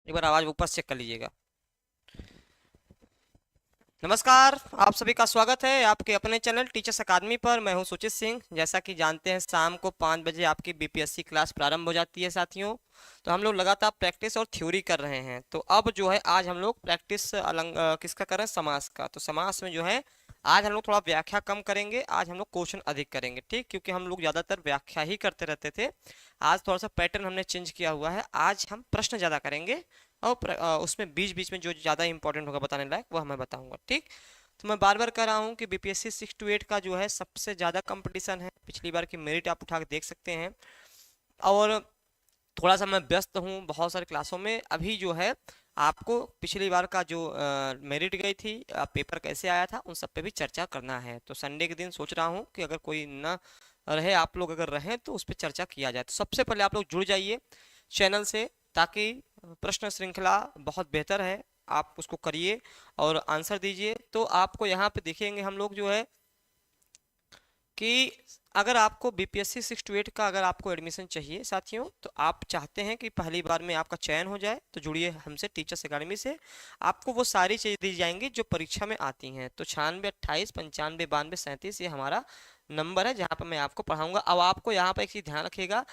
एक बार आवाज ऊपर चेक कर लीजिएगा। नमस्कार, आप सभी का स्वागत है आपके अपने चैनल टीचर्स अकादमी पर। मैं हूं सुचित सिंह। जैसा कि जानते हैं, शाम को 5 बजे आपकी बीपीएससी क्लास प्रारंभ हो जाती है साथियों। तो हम लोग लगातार प्रैक्टिस और थ्योरी कर रहे हैं। तो अब जो है आज हम लोग प्रैक्टिस किसका कर रहे हैं, समास का। तो समास में जो है आज हम लोग थोड़ा व्याख्या कम करेंगे, आज हम लोग क्वेश्चन अधिक करेंगे, ठीक। क्योंकि हम लोग ज़्यादातर व्याख्या ही करते रहते थे। आज थोड़ा सा पैटर्न हमने चेंज किया हुआ है, आज हम प्रश्न ज़्यादा करेंगे और उसमें बीच बीच में जो ज़्यादा इंपॉर्टेंट होगा बताने लायक वो मैं बताऊंगा, ठीक। तो मैं बार बार कह रहा हूँ कि बीपीएससी 6 to 8 का जो है सबसे ज़्यादा कंपटीशन है। पिछली बार की मेरिट आप उठा के देख सकते हैं। और थोड़ा सा मैं व्यस्त हूँ बहुत सारी क्लासों में। अभी जो है आपको पिछली बार का जो मेरिट गई थी, पेपर कैसे आया था, उन सब पे भी चर्चा करना है। तो संडे के दिन सोच रहा हूँ कि अगर कोई ना रहे, आप लोग अगर रहें तो उस पर चर्चा किया जाए। तो सबसे पहले आप लोग जुड़ जाइए चैनल से, ताकि प्रश्न श्रृंखला बहुत बेहतर है, आप उसको करिए और आंसर दीजिए। तो आपको यहाँ पे देखेंगे हम लोग जो है कि अगर आपको बीपीएससी 6 to 8 का अगर आपको एडमिशन चाहिए साथियों, तो आप चाहते हैं कि पहली बार में आपका चयन हो जाए, तो जुड़िए हमसे टीचर्स अकेडमी से। आपको वो सारी चीज़ें दी जाएंगी जो परीक्षा में आती हैं। तो 96 28 95 92 37 ये हमारा नंबर है जहाँ पर मैं आपको पढ़ाऊंगा। अब आपको यहाँ पर एक चीज़ ध्यान रखिएगा,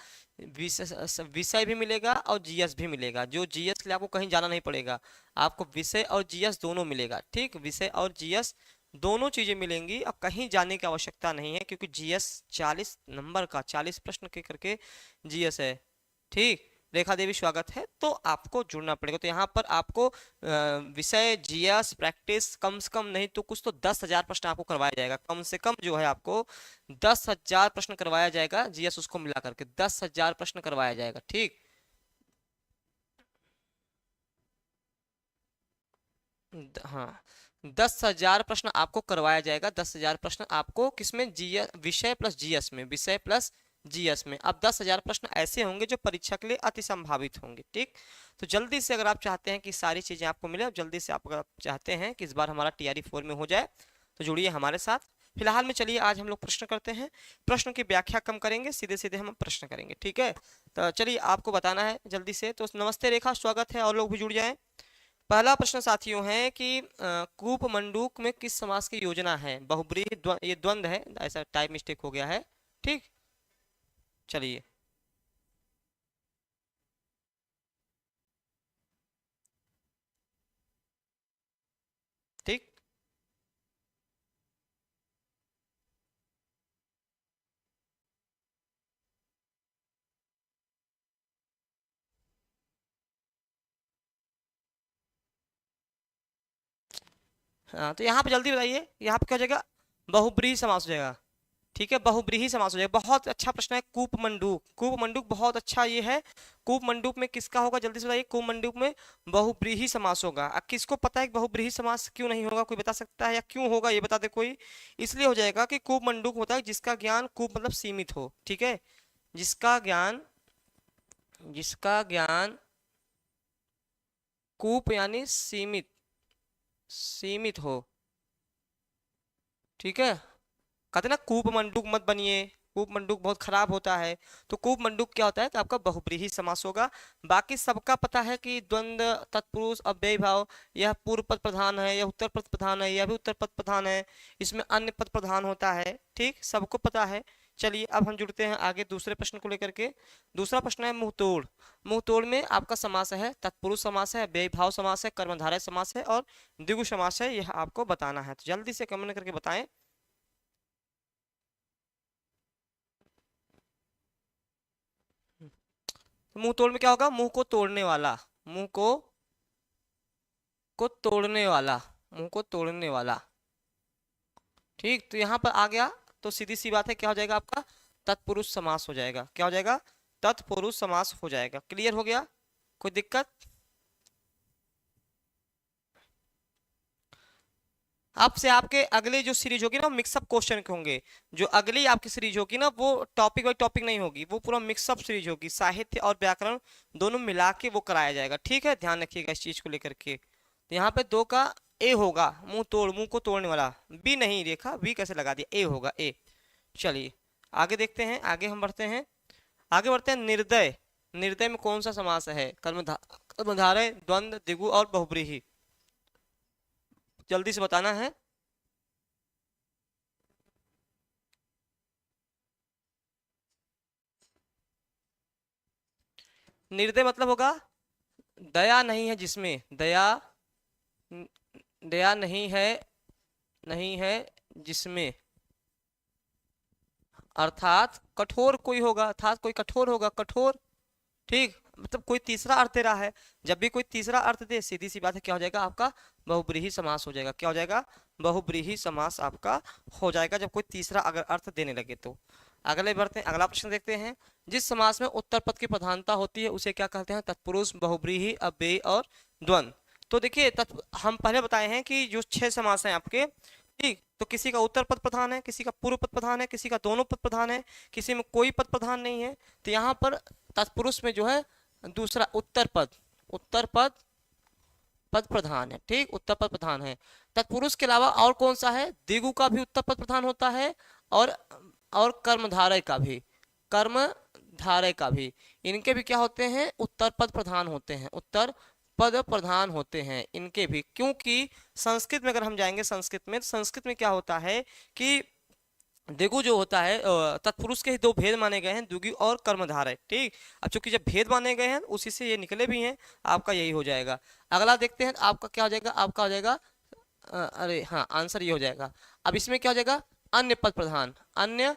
विषय विषय भी मिलेगा और जीएस भी मिलेगा। जो जीएस के लिए आपको कहीं जाना नहीं पड़ेगा, आपको विषय और जीएस दोनों मिलेगा, ठीक। विषय और जीएस दोनों चीजें मिलेंगी, अब कहीं जाने की आवश्यकता नहीं है, क्योंकि जीएस 40 नंबर का 40 प्रश्न के करके जीएस है, ठीक। रेखा देवी स्वागत है। तो आपको जुड़ना पड़ेगा। तो यहाँ पर आपको विषय जीएस प्रैक्टिस कम से कम नहीं तो कुछ तो 10,000 प्रश्न आपको करवाया जाएगा। कम से कम जो है आपको 10,000 प्रश्न करवाया जाएगा, जीएस उसको मिला करके 10,000 प्रश्न करवाया जाएगा, ठीक। हाँ, 10,000 प्रश्न आपको करवाया जाएगा। 10,000 प्रश्न आपको किसमें, जीएस विषय प्लस जीएस में, विषय प्लस जीएस में। अब 10,000 प्रश्न ऐसे होंगे जो परीक्षा के लिए अति संभावित होंगे, ठीक। तो जल्दी से अगर आप चाहते हैं कि सारी चीजें आपको मिले, अब जल्दी से आप अगर आप चाहते हैं कि इस बार हमारा टीआरई 4 में हो जाए, तो जुड़िए हमारे साथ। फिलहाल में चलिए आज हम लोग प्रश्न करते हैं। प्रश्न की व्याख्या कम करेंगे, सीधे सीधे हम प्रश्न करेंगे, ठीक है। तो चलिए आपको बताना है जल्दी से। तो नमस्ते रेखा, स्वागत है, और लोग भी जुड़ जाएं। पहला प्रश्न साथियों है कि कूप मंडूक में किस समास की योजना है। बहुब्रीहि ये द्वंद्व है, ऐसा टाइप मिस्टेक हो गया है, ठीक। चलिए, ठीक। हाँ, तो यहाँ पे जल्दी बताइए, यहाँ पे क्या हो जाएगा, बहुब्रीहि समास हो जाएगा, ठीक है। बहुब्रीहि समास हो जाएगा। बहुत अच्छा प्रश्न है। कूप मंडूक, कूप मंडूक बहुत अच्छा ये है। कूप मंडूक में किसका होगा, जल्दी से बताइए। कूप मंडूक में बहुब्रीहि समास होगा। अब किसको पता है कि बहुब्रीहि समास क्यों नहीं होगा, कोई बता सकता है, या क्यों होगा ये बता दे कोई। इसलिए हो जाएगा कि कूप मंडूक होता है जिसका ज्ञान, कूप मतलब सीमित हो, ठीक है। जिसका ज्ञान, जिसका ज्ञान कूप यानी सीमित, सीमित हो, ठीक है। कहते ना कूप मंडूक मत बनिए, कूप मंडूक बहुत खराब होता है। तो कूप मंडूक क्या होता है कि आपका बहुब्रीहि समास होगा। बाकी सबका पता है कि द्वंद्व, तत्पुरुष, अव्ययी भाव, यह पूर्व पद प्रधान है, यह उत्तर पद प्रधान है, यह भी उत्तर पद प्रधान है, इसमें अन्य पद प्रधान होता है, ठीक, सबको पता है। चलिए अब हम जुड़ते हैं आगे दूसरे प्रश्न को लेकर के। दूसरा प्रश्न है मुंहतोड़। मुंहतोड़ में आपका समास है तत्पुरुष समास है, व्ययी भाव समास है, कर्मधारय समास है और द्विगु समास है। यह आपको बताना है, तो जल्दी से कमेंट करके बताएं। तो मुंह तोड़ में क्या होगा, मुंह को तोड़ने वाला, मुंह को तोड़ने वाला, मुंह को तोड़ने वाला, ठीक। तो यहाँ पर आ गया, तो सीधी सी बात है, क्या हो जाएगा आपका, तत्पुरुष समास हो जाएगा। क्या हो जाएगा, तत्पुरुष समास हो जाएगा। क्लियर हो गया, कोई दिक्कत। आपसे आपके अगले जो सीरीज होगी ना, मिक्सअप क्वेश्चन के होंगे। जो अगली आपकी सीरीज होगी ना, वो टॉपिक वाइज टॉपिक नहीं होगी, वो पूरा मिक्सअप सीरीज होगी। साहित्य और व्याकरण दोनों मिला के वो कराया जाएगा, ठीक है। ध्यान रखिएगा इस चीज को लेकर के। तो यहाँ पे 2 का ए होगा, मुंह तोड़, मुंह को तोड़ने वाला। बी नहीं, रेखा बी कैसे लगा दिया, ए होगा, ए। चलिए आगे देखते हैं, आगे हम बढ़ते हैं, आगे बढ़ते हैं। निर्दय, निर्दय में कौन सा समास है, कर्मधारय, द्वंद्व, द्विगु और बहुब्रीहि। जल्दी से बताना है। निर्दय मतलब होगा दया नहीं है जिसमें, दया, दया नहीं है, नहीं है जिसमें, अर्थात कठोर कोई होगा, अर्थात कोई कठोर होगा, कठोर। ठीक, मतलब कोई तीसरा अर्थ दे रहा है। जब भी कोई तीसरा अर्थ दे, सीधी सी बात है, क्या हो जाएगा आपका बहुब्रीहि समास हो जाएगा। क्या हो जाएगा? बहुब्रीहि समास आपका हो जाएगा जब कोई तीसरा अगर अर्थ देने लगे तो। अगले बढ़ते हैं, अगला प्रश्न देखते हैं। जिस समास में उत्तर पद की प्रधानता होती है उसे क्या कहते हैं? तत्पुरुष, बहुब्रीहि, अव्ययी और द्वंद्व। तो देखिए हम पहले बताए हैं कि जो 6 समास हैं आपके, ठीक, तो किसी का उत्तर पद प्रधान है, किसी का पूर्व पद प्रधान है, किसी का दोनों पद प्रधान है, किसी में कोई पद प्रधान नहीं है। तो यहाँ पर तत्पुरुष में जो है दूसरा उत्तर पद, उत्तर पद पद प्रधान है। ठीक, उत्तर पद प्रधान है। तत्पुरुष के अलावा और कौन सा है? द्विगु का भी उत्तर पद प्रधान होता है और कर्मधारय का भी, कर्मधारय का भी, इनके भी क्या होते हैं? उत्तर पद प्रधान होते हैं, उत्तर पद प्रधान होते हैं इनके भी। क्योंकि संस्कृत में अगर हम जाएंगे, संस्कृत में क्या होता है कि द्विगु जो होता है, तत्पुरुष के ही 2 भेद माने गए हैं, द्विगु और कर्मधारय। ठीक, अब चूंकि जब भेद माने गए हैं उसी से ये निकले भी हैं, आपका यही हो जाएगा। अगला देखते हैं, आपका क्या हो जाएगा? आपका हो जाएगा अरे हाँ, आंसर ये हो जाएगा। अब इसमें क्या हो जाएगा? अन्य पद प्रधान, अन्य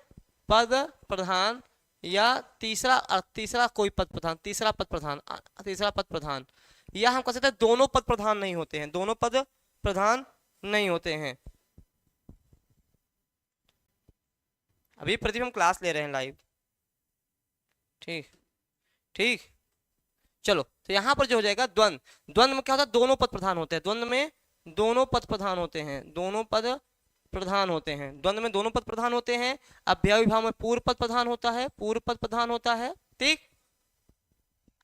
पद प्रधान, या तीसरा कोई पद प्रधान, तीसरा पद प्रधान, तीसरा पद प्रधान, या हम कह सकते हैं दोनों पद प्रधान नहीं होते हैं, दोनों पद प्रधान नहीं होते हैं। अभी प्रदीप हम क्लास ले रहे हैं लाइव। ठीक, ठीक, चलो, तो यहाँ पर जो हो जाएगा द्वंद्व। द्वंद्व में क्या होता है? दोनों पद प्रधान होते हैं, द्वंद्व में दोनों पद प्रधान होते हैं, दोनों पद प्रधान होते हैं, द्वंद्व में दोनों पद प्रधान होते हैं। अव्ययी भाव में पूर्व पद प्रधान होता है, पूर्व पद प्रधान होता है। ठीक,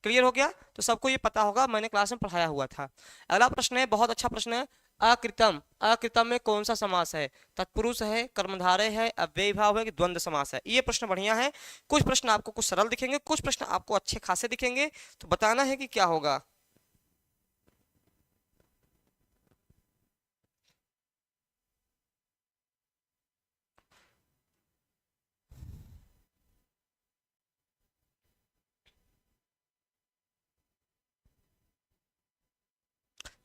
क्लियर हो गया? तो सबको ये पता होगा, मैंने क्लास में पढ़ाया हुआ था। अगला प्रश्न है, बहुत अच्छा प्रश्न है। अकृतम, अकृतम में कौन सा समास है? तत्पुरुष है, कर्मधारय है, अव्ययी भाव है कि द्वंद्व समास है? ये प्रश्न बढ़िया है। कुछ प्रश्न आपको कुछ सरल दिखेंगे, कुछ प्रश्न आपको अच्छे खासे दिखेंगे, तो बताना है कि क्या होगा।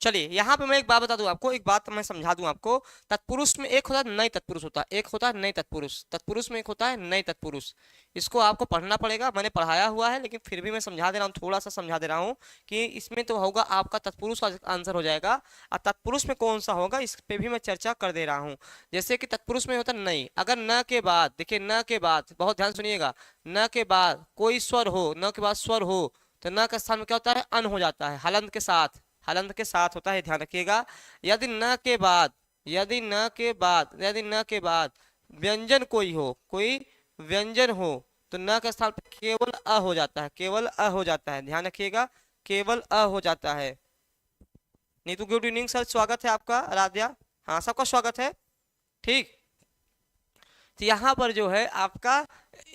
चलिए, यहाँ पे मैं एक बात बता दूं आपको, एक बात मैं समझा दूं आपको। तत्पुरुष में एक होता है नई तत्पुरुष होता है, एक होता है नई तत्पुरुष। तत्पुरुष में एक होता है नई तत्पुरुष, इसको आपको पढ़ना पड़ेगा। मैंने पढ़ाया हुआ है लेकिन फिर भी मैं समझा दे रहा हूँ, थोड़ा सा समझा दे रहा हूँ कि इसमें तो होगा आपका तत्पुरुष का आंसर हो जाएगा, और तत्पुरुष में कौन सा होगा इस पे भी मैं चर्चा कर दे रहा हूँ। जैसे कि तत्पुरुष में होता है नई, अगर न के बाद, देखिए न के बाद, बहुत ध्यान सुनिएगा, न के बाद कोई स्वर हो, न के बाद स्वर हो, तो न के स्थान में क्या होता है? अन हो जाता है, हलंत के साथ, हलंत के साथ होता है, ध्यान रखिएगा। यदि न के बाद, यदि न के बाद, यदि न के बाद व्यंजन कोई हो, कोई व्यंजन हो, तो न के स्थान पर केवल अ हो जाता है, केवल अ हो जाता है, ध्यान रखिएगा, केवल अ हो जाता है। नीतू, गुड इवनिंग सर, स्वागत है आपका। राध्या, हाँ सबका स्वागत है। ठीक, तो यहाँ पर जो है आपका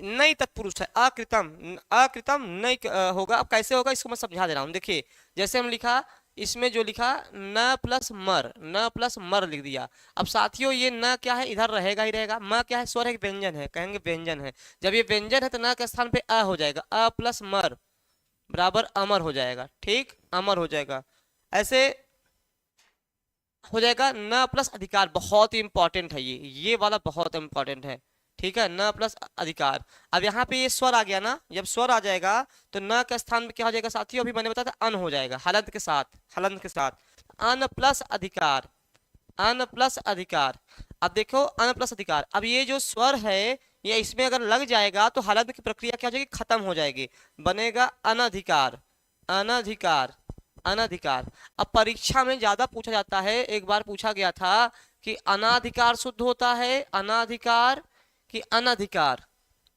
नई तत्पुरुष है, अकृतम, अकृतम नई होगा। अब कैसे होगा इसको मैं समझा दे रहा हूँ। देखिए, जैसे हम लिखा, इसमें जो लिखा न प्लस मर, न प्लस मर लिख दिया। अब साथियों ये न क्या है? इधर रहेगा ही रहेगा। म क्या है? स्वर है, व्यंजन है, कहेंगे व्यंजन है। जब ये व्यंजन है तो न के स्थान पे अ हो जाएगा, अ प्लस मर बराबर अमर हो जाएगा। ठीक, अमर हो जाएगा, ऐसे हो जाएगा। न प्लस अधिकार, बहुत ही इंपॉर्टेंट है ये वाला बहुत इंपॉर्टेंट है। ठीक है, न प्लस अधिकार। अब यहाँ पे ये स्वर आ गया ना, जब स्वर आ जाएगा तो न के स्थान में क्या हो जाएगा साथियों? अभी मैंने बताया था अन हो जाएगा, हलंत के साथ, हलंत के साथ। अन प्लस अधिकार, अन प्लस अधिकार। अब देखो अन प्लस अधिकार, अब ये जो स्वर है ये इसमें अगर लग जाएगा तो हलंत की प्रक्रिया क्या हो जाएगी? खत्म हो जाएगी, बनेगा अनधिकार, अनधिकार, अनधिकार। अब परीक्षा में ज्यादा पूछा जाता है, एक बार पूछा गया था कि अनाधिकार शुद्ध होता है, अनाधिकार कि अनधिकार,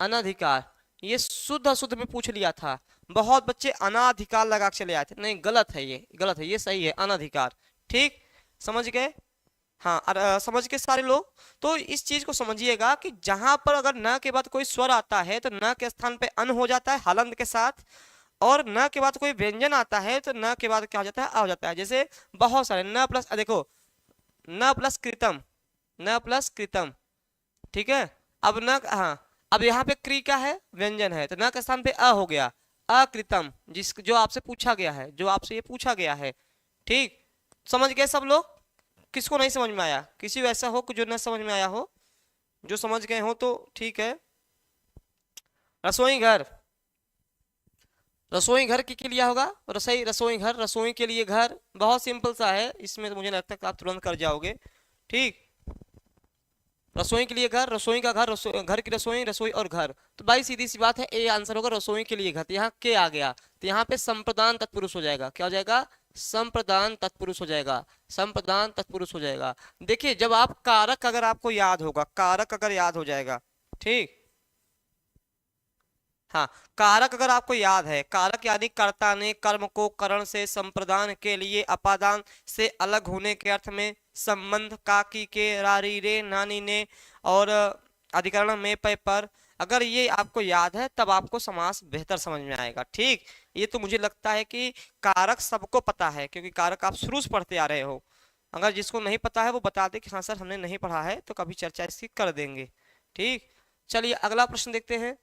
अनधिकार। ये शुद्ध अशुद्ध में पूछ लिया था, बहुत बच्चे अनाधिकार लगा के चले आए थे। नहीं, गलत है, ये गलत है, ये सही है अनधिकार। ठीक, समझ गए? हाँ, समझ के सारे लोग। तो इस चीज को समझिएगा कि जहां पर अगर न के बाद कोई स्वर आता है तो न के स्थान पे अन हो जाता है हलंत के साथ, और न के बाद कोई व्यंजन आता है तो न के बाद क्या हो जाता है, आ हो जाता है। जैसे बहुत सारे न प्लस, देखो न प्लस कृतम, न प्लस कृतम, ठीक है। अब न, हाँ, अब यहाँ पे क्री क्या है, व्यंजन है, तो न के स्थान पे अ हो गया, अकृतम, जिस जो आपसे पूछा गया है, जो आपसे ये पूछा गया है, ठीक। समझ गए सब लोग? किसको नहीं समझ में आया? किसी को ऐसा हो कि जो न समझ में आया हो? जो समझ गए हो तो ठीक है। रसोई घर, रसोई घर के लिए होगा रसोई, रसोई घर, रसोई के लिए घर, बहुत सिंपल सा है, इसमें तो मुझे लगता है कि आप तुरंत कर जाओगे, ठीक। रसोई के लिए घर, रसोई का घर, रसोई, घर की रसोई, रसोई और घर, तो भाई सीधी सी बात है, ए आंसर होगा रसोई के लिए घर। तो यहाँ के आ गया, तो यहाँ पे संप्रदान तत्पुरुष हो जाएगा, क्या हो जाएगा, संप्रदान तत्पुरुष हो जाएगा, संप्रदान तत्पुरुष हो जाएगा। देखिए जब आप कारक अगर आपको याद होगा, कारक अगर याद हो जाएगा, ठीक, हाँ, कारक अगर आपको याद है, कारक यानी कर्ता ने कर्म को करण से संप्रदान के लिए अपादान से अलग होने के अर्थ में संबंध काकी के रारी रे नानी ने और अधिकरण में पे पर, अगर ये आपको याद है तब आपको समास बेहतर समझ में आएगा, ठीक। ये तो मुझे लगता है कि कारक सबको पता है, क्योंकि कारक आप शुरू से पढ़ते आ रहे हो। अगर जिसको नहीं पता है वो बता दे कि हाँ सर हमने नहीं पढ़ा है, तो कभी चर्चा इसकी कर देंगे, ठीक। चलिए अगला प्रश्न देखते हैं।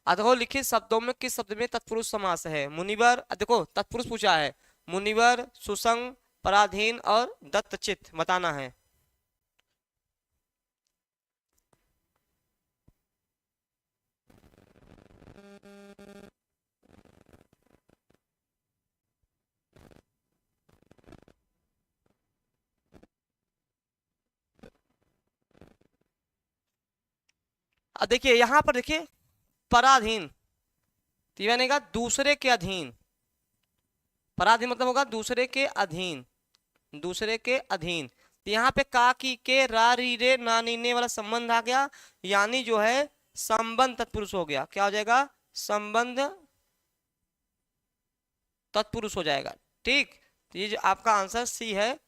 अधोलिखित शब्दों में किस शब्द में तत्पुरुष समास है? मुनिवर, देखो तत्पुरुष पूछा है, मुनिवर, सुसंग, पराधीन और दत्तचित्त बताना है। देखिए यहां पर देखिए पराधीन, तो ये बनेगा दूसरे के अधीन, पराधीन मतलब होगा दूसरे के अधीन, दूसरे के अधीन। तो यहाँ पे का की के रा री रे ना नी ने वाला संबंध आ गया, यानी जो है संबंध तत्पुरुष हो गया, क्या हो जाएगा, संबंध तत्पुरुष हो जाएगा, ठीक। तो ये जो आपका आंसर सी है।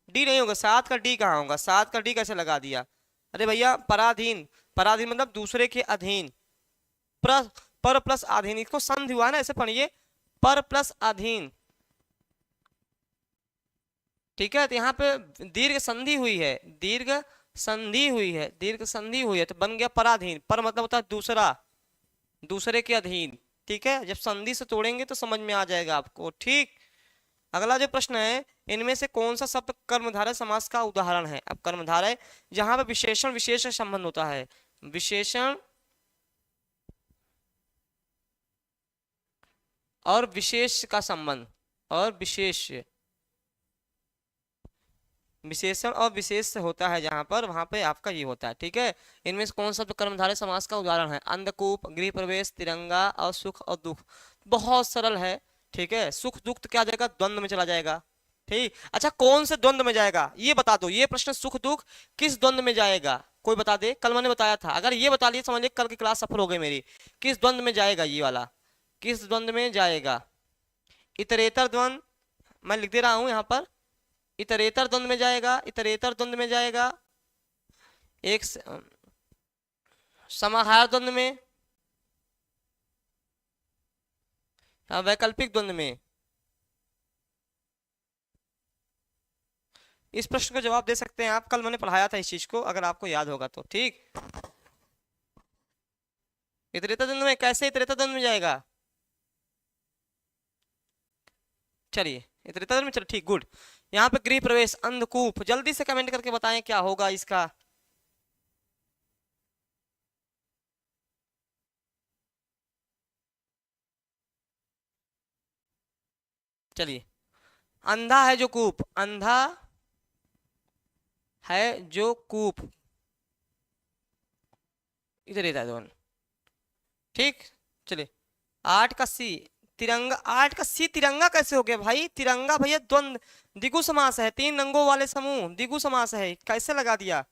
डी नहीं होगा, सात का डी कहाँ होगा, सात का डी कैसे लगा दिया? अरे भैया पराधीन, पराधीन मतलब दूसरे के अधीन, पर प्लस अधीन, इसको संधि हुआ है ना, ऐसे पढ़िए, पर प्लस अधीन, ठीक है। तो यहाँ पे दीर्घ संधि हुई है, दीर्घ संधि हुई है, दीर्घ संधि हुई है, तो बन गया पराधीन। पर मतलब होता है दूसरा, दूसरे के अधीन, ठीक है। जब संधि से तोड़ेंगे तो समझ में आ जाएगा आपको, ठीक। अगला जो प्रश्न है, इनमें से कौन सा शब्द कर्मधारय समास का उदाहरण है? अब कर्मधारय जहां पे विशेषण विशेष का संबंध होता है, विशेषण और विशेष का संबंध, और विशेषण और विशेष से होता है, जहां पर वहां पे आपका ये होता है, ठीक है। इनमें से कौन सा कर्मधारय समास का उदाहरण है? अंधकूप, गृह प्रवेश, तिरंगा और सुख और दुख। बहुत सरल है, ठीक है। सुख दुख तो क्या जाएगा, द्वंद्व में चला जाएगा, ठीक। अच्छा कौन से द्वंद्व में जाएगा ये बता दो, ये प्रश्न सुख दुख किस द्वंद्व में जाएगा, कोई बता दे। कल मैंने बताया था, अगर ये बता लिए समझ लिया कल की क्लास सफल हो गई मेरी। किस द्वंद्व में जाएगा ये वाला, किस द्वंद्व में जाएगा? इतरेतर द्वंद्व, मैं लिख दे रहा हूं यहाँ पर, इतरेतर द्वंद्व में जाएगा, इतरेतर द्वंद्व में जाएगा, एक समाहार द्वंद्व में, वैकल्पिक द्वंद्व में। इस प्रश्न का जवाब दे सकते हैं आप, कल मैंने पढ़ाया था इस चीज को, अगर आपको याद होगा तो, ठीक। इतरेतर द्वंद्व में कैसे, इतरेतर द्वंद्व में जाएगा? चलिए इतरेतर द्वंद्व में, चलो ठीक, गुड। यहाँ पे गृह प्रवेश, अंधकूप, जल्दी से कमेंट करके बताएं क्या होगा इसका। चलिए, अंधा है जो कूप, अंधा है जो कूप, इधर दोनों, ठीक। चलिए 8 का सी, तिरंगा, 8 का सी तिरंगा कैसे हो गया भाई? तिरंगा भैया द्वंद द्विगु समास है, 3 रंगों वाले समूह, द्विगु समास है, कैसे लगा दिया?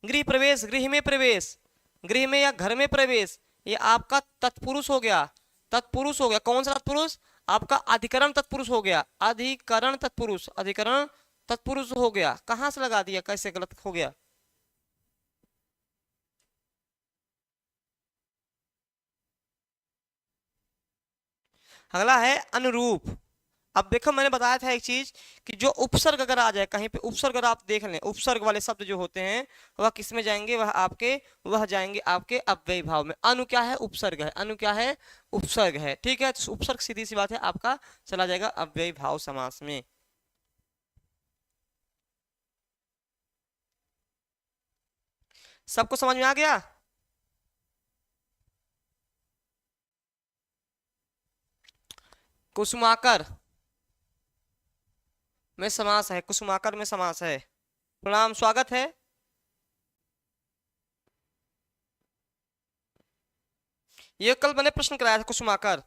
गृह प्रवेश, गृह में प्रवेश, गृह में या घर में प्रवेश, ये आपका तत्पुरुष हो गया, तत्पुरुष हो गया। कौन सा तत्पुरुष? आपका अधिकरण तत्पुरुष हो गया, अधिकरण तत्पुरुष, अधिकरण तत्पुरुष हो गया। कहां से लगा दिया, कैसे गलत हो गया? अगला है अनुरूप। अब देखो मैंने बताया था एक चीज कि जो उपसर्ग अगर आ जाए कहीं पे, उपसर्ग अगर आप देख लें, उपसर्ग वाले शब्द जो होते हैं वह किस में जाएंगे, वह जाएंगे आपके अव्ययी भाव में। अनु क्या है, उपसर्ग है, अनु क्या है, उपसर्ग है। ठीक है, तो उपसर्ग सीधी सी बात है आपका चला जाएगा अव्ययी भाव समास में। सबको समझ में आ गया? कुसुमाकर में समास है, कुसुमाकर में समास है। प्रणाम, स्वागत है। ये कल मैंने प्रश्न कराया था, कुसुमाकर।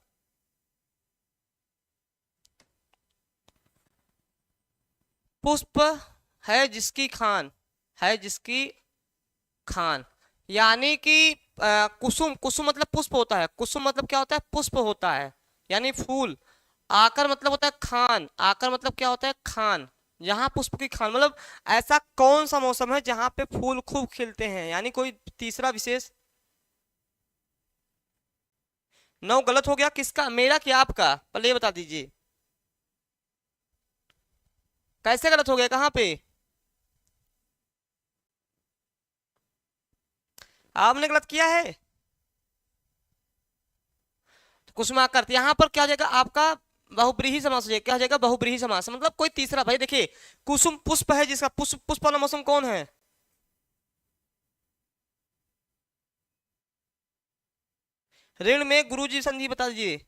पुष्प है जिसकी खान, है जिसकी खान, यानी कि कुसुम, कुसुम मतलब पुष्प होता है, कुसुम मतलब क्या होता है, पुष्प होता है यानी फूल। आकर मतलब होता है खान, आकर मतलब क्या होता है, खान, जहां पुष्प की खान, मतलब ऐसा कौन सा मौसम है जहां पे फूल खूब खिलते हैं, यानी कोई तीसरा विशेष। नौ गलत हो गया, किसका, मेरा क्या आपका, पहले ये बता दीजिए। कैसे गलत हो गया, कहाँ पे? आपने गलत किया है। तो कुसुमाकर, यहाँ पर क्या हो जाएगा आपका, बहुब्रीही समास हो जाएगा। क्या हो जाएगा, बहुब्रीही समास, मतलब कोई तीसरा। भाई देखिए, कुसुम पुष्प है जिसका, पुष्प, पुष्प वाला मौसम कौन है? ऋण में गुरुजी संधि बता दीजिए।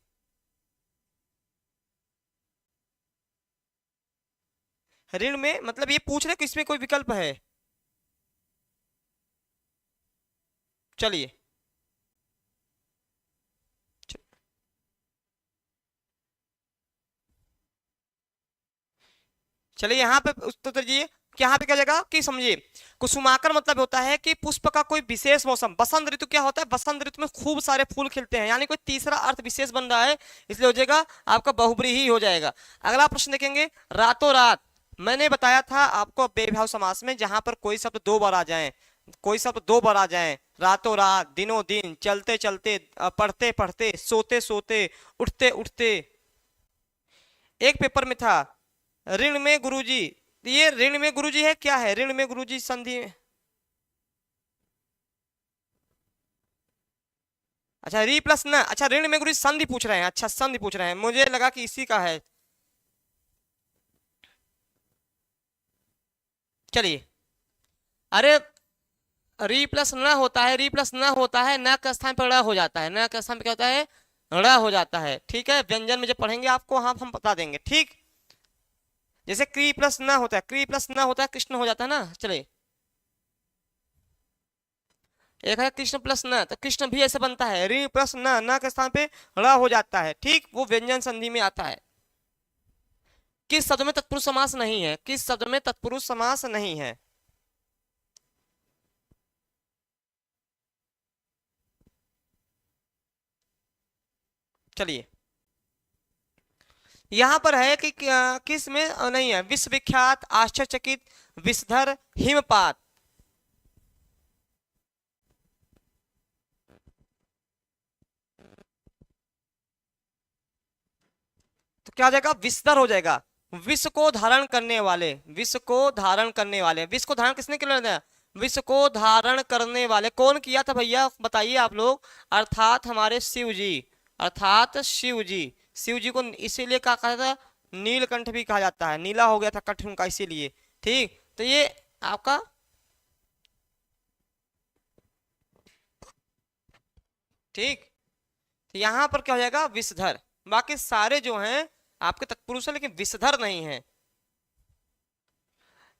ऋण में मतलब ये पूछ रहे कि इसमें कोई विकल्प है? चलिए, चलिए यहाँ पे उत्तर दीजिए कि यहाँ पे क्या जाएगा कि समझिए, कुसुमाकर मतलब होता है कि पुष्प का कोई विशेष मौसम। बसंत ऋतु क्या होता है, बसंत ऋतु में खूब सारे फूल खिलते हैं, यानी कोई तीसरा अर्थ विशेष बन रहा है, इसलिए हो जाएगा आपका बहुब्रीही ही हो जाएगा। अगला प्रश्न देखेंगे, रातों रात। मैंने बताया था आपको बेभाव समास में जहां पर कोई शब्द दो बार आ जाए, कोई शब्द दो बार आ जाए, रातों रात, दिनों दिन, चलते चलते, पढ़ते पढ़ते, सोते सोते, उठते उठते। एक पेपर में था ऋण में गुरुजी, ये ऋण में गुरुजी है, क्या है ऋण में गुरुजी संधि? अच्छा री प्लस न, अच्छा ऋण में गुरुजी संधि पूछ रहे हैं, अच्छा संधि पूछ रहे हैं, मुझे लगा कि इसी का है। चलिए, अरे री प्लस न होता है, री प्लस न होता है, न के स्थान पर ड़ हो जाता है, न के स्थान पर क्या होता है, ड़ हो जाता है। ठीक है, व्यंजन में जब पढ़ेंगे आपको हाँ हम बता देंगे। ठीक, जैसे क्री प्लस न होता है, क्री प्लस न होता है, कृष्ण हो जाता है ना। चलिए, एक है कृष्ण प्लस न, तो कृष्ण भी ऐसे बनता है, ऋण प्लस न, न के स्थान पे ड़ हो जाता है। ठीक, वो व्यंजन संधि में आता है। किस शब्द में तत्पुरुष समास नहीं है, किस शब्द में तत्पुरुष समास नहीं है? चलिए, यहां पर है कि किस में नहीं है, विश्वविख्यात, आश्चर्यचकित, विषधर, हिमपात। तो क्या हो जाएगा, विषधर हो जाएगा। विश्व को धारण करने वाले, विश्व को धारण करने वाले, विश्व को धारण किसने किया, विश्व को धारण करने वाले कौन किया था भैया, बताइए आप लोग। अर्थात हमारे शिव जी, अर्थात शिव जी। शिव जी को इसीलिए कहा था नीलकंठ भी कहा जाता है, नीला हो गया था कंठ उनका इसीलिए। ठीक, तो ये आपका, ठीक, तो यहां पर क्या हो जाएगा, विषधर। बाकी सारे जो हैं आपके तत्पुरुष है, लेकिन विषधर नहीं है।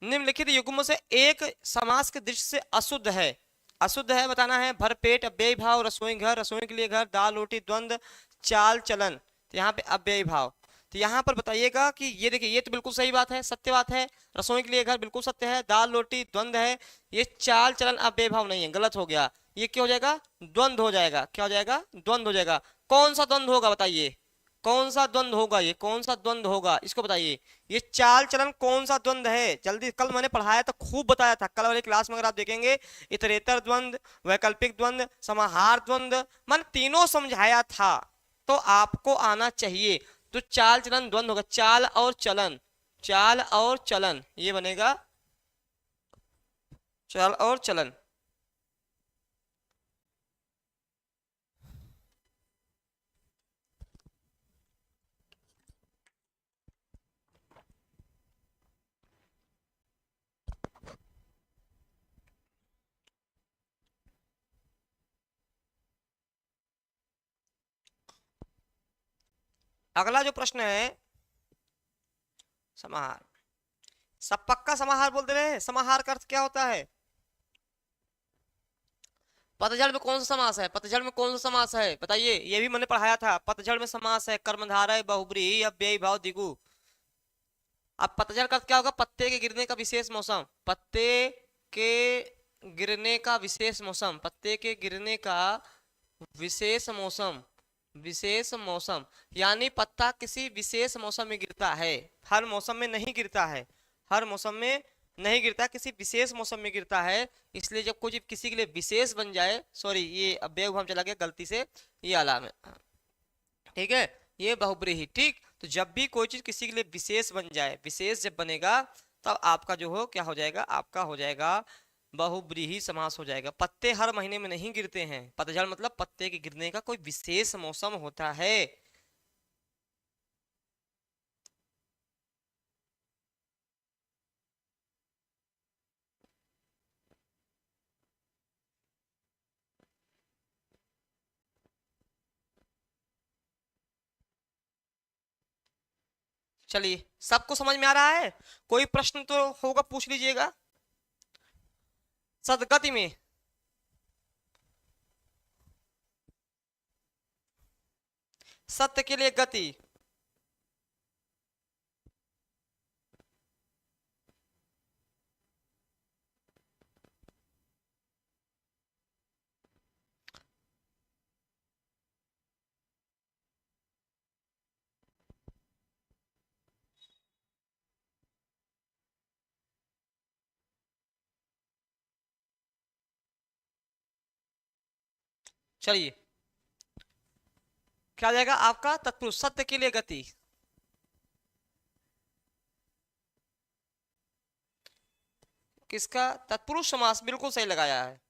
निम्नलिखित युग्मों से एक समास के दृष्टि से अशुद्ध है, अशुद्ध है बताना है, भरपेट, अव्ययी भाव, रसोई घर, रसोई के लिए घर, दाल रोटी, द्वंद, चाल चलन। तो यहाँ पे अव्ययी भाव, तो यहाँ पर बताइएगा कि ये देखिए, ये तो बिल्कुल सही बात है, सत्य बात है। रसोई के लिए घर बिल्कुल सत्य है, दाल रोटी द्वंद है। ये चाल चलन अव्ययी भाव नहीं है, गलत हो गया। ये क्या हो जाएगा, द्वंद हो जाएगा। क्या हो जाएगा, द्वंद हो जाएगा। कौन सा द्वंद होगा बताइए, कौन सा द्वंद्व होगा, ये कौन सा द्वंद्व होगा, इसको बताइए। ये चाल चलन कौन सा द्वंद्व है, जल्दी, कल मैंने पढ़ाया था, खूब बताया था कल वाली क्लास में, अगर आप देखेंगे इतरेतर द्वंद्व, वैकल्पिक द्वंद्व, समाहार द्वंद्व, मैंने तीनों समझाया था, तो आपको आना चाहिए। तो चाल चलन द्वंद्व होगा, चाल और चलन, चाल और चलन, ये बनेगा चाल और चलन। अगला जो प्रश्न है, समाहार, सब पक्का समाहार बोलते रहे, समाहार का अर्थ क्या होता है? पतझड़ में कौन सा समास है, पतझड़ में कौन सा समास है बताइए, ये भी मैंने पढ़ाया था। पतझड़ में समास है कर्मधारय बहुब्रीहि अव्ययी भाव द्विगु। अब पतझड़ का अर्थ क्या होगा, पत्ते के गिरने का विशेष मौसम, पत्ते के गिरने का विशेष मौसम, पत्ते के गिरने का विशेष मौसम, विशेष मौसम, यानी पत्ता किसी विशेष मौसम में गिरता है, हर मौसम में नहीं गिरता है, हर मौसम में नहीं गिरता, किसी विशेष मौसम में गिरता है। इसलिए जब कोई किसी के लिए विशेष बन जाए, सॉरी ये अव्ययभाव चला गया गलती से, ये आलाम है, ठीक है, ये बहुब्रीहि, ठीक। तो जब भी कोई चीज किसी के लिए विशेष बन जाए, विशेष जब बनेगा, तब आपका जो हो क्या हो जाएगा, आपका हो जाएगा बहुब्रीहि समास हो जाएगा। पत्ते हर महीने में नहीं गिरते हैं, पतझड़ मतलब पत्ते के गिरने का कोई विशेष मौसम होता है। चलिए, सबको समझ में आ रहा है? कोई प्रश्न तो होगा, पूछ लीजिएगा। सदगति में, सत्य के लिए गति, चलिए क्या जाएगा आपका, तत्पुरुष, सत्य के लिए गति, किसका, तत्पुरुष समास, बिल्कुल सही लगाया है।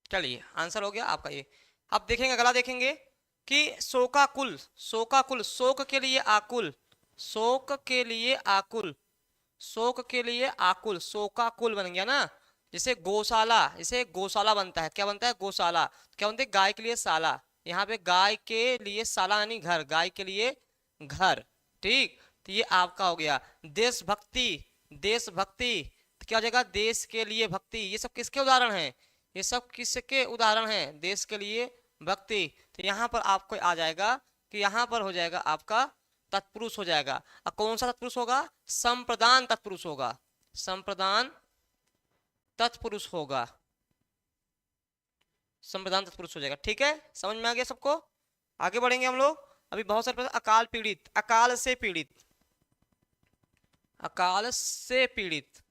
चलिए आंसर हो गया आपका ये। अब देखेंगे अगला, देखेंगे कि शोकाकुल, शोकाकुल, शोक के लिए आकुल, शोक के लिए आकुल, शोक के लिए आकुल, शोकाकुल बन गया ना। जैसे गौशाला, जैसे गौशाला बनता है, क्या बनता है, गौशाला, क्या बनता है, गाय के लिए शाला, यहाँ पे गाय के लिए शाला यानी घर, गाय के लिए घर, ठीक। तो ये आपका हो गया देशभक्ति, देशभक्ति, तो क्या हो जाएगा, देश के लिए भक्ति, ये सब किसके उदाहरण हैं, ये सब किसके उदाहरण हैं, देश के लिए भक्ति। तो यहाँ पर आपको आ जाएगा कि यहाँ पर हो जाएगा आपका तत्पुरुष हो जाएगा। अब कौन सा तत्पुरुष होगा, संप्रदान तत्पुरुष होगा, संप्रदान तत्पुरुष होगा, संप्रदान तत्पुरुष हो जाएगा, ठीक है, समझ में आ गया सबको। आगे बढ़ेंगे हम लोग। अभी बहुत सारे प्रश्न, अकाल पीड़ित, अकाल से पीड़ित, अकाल से पीड़ित।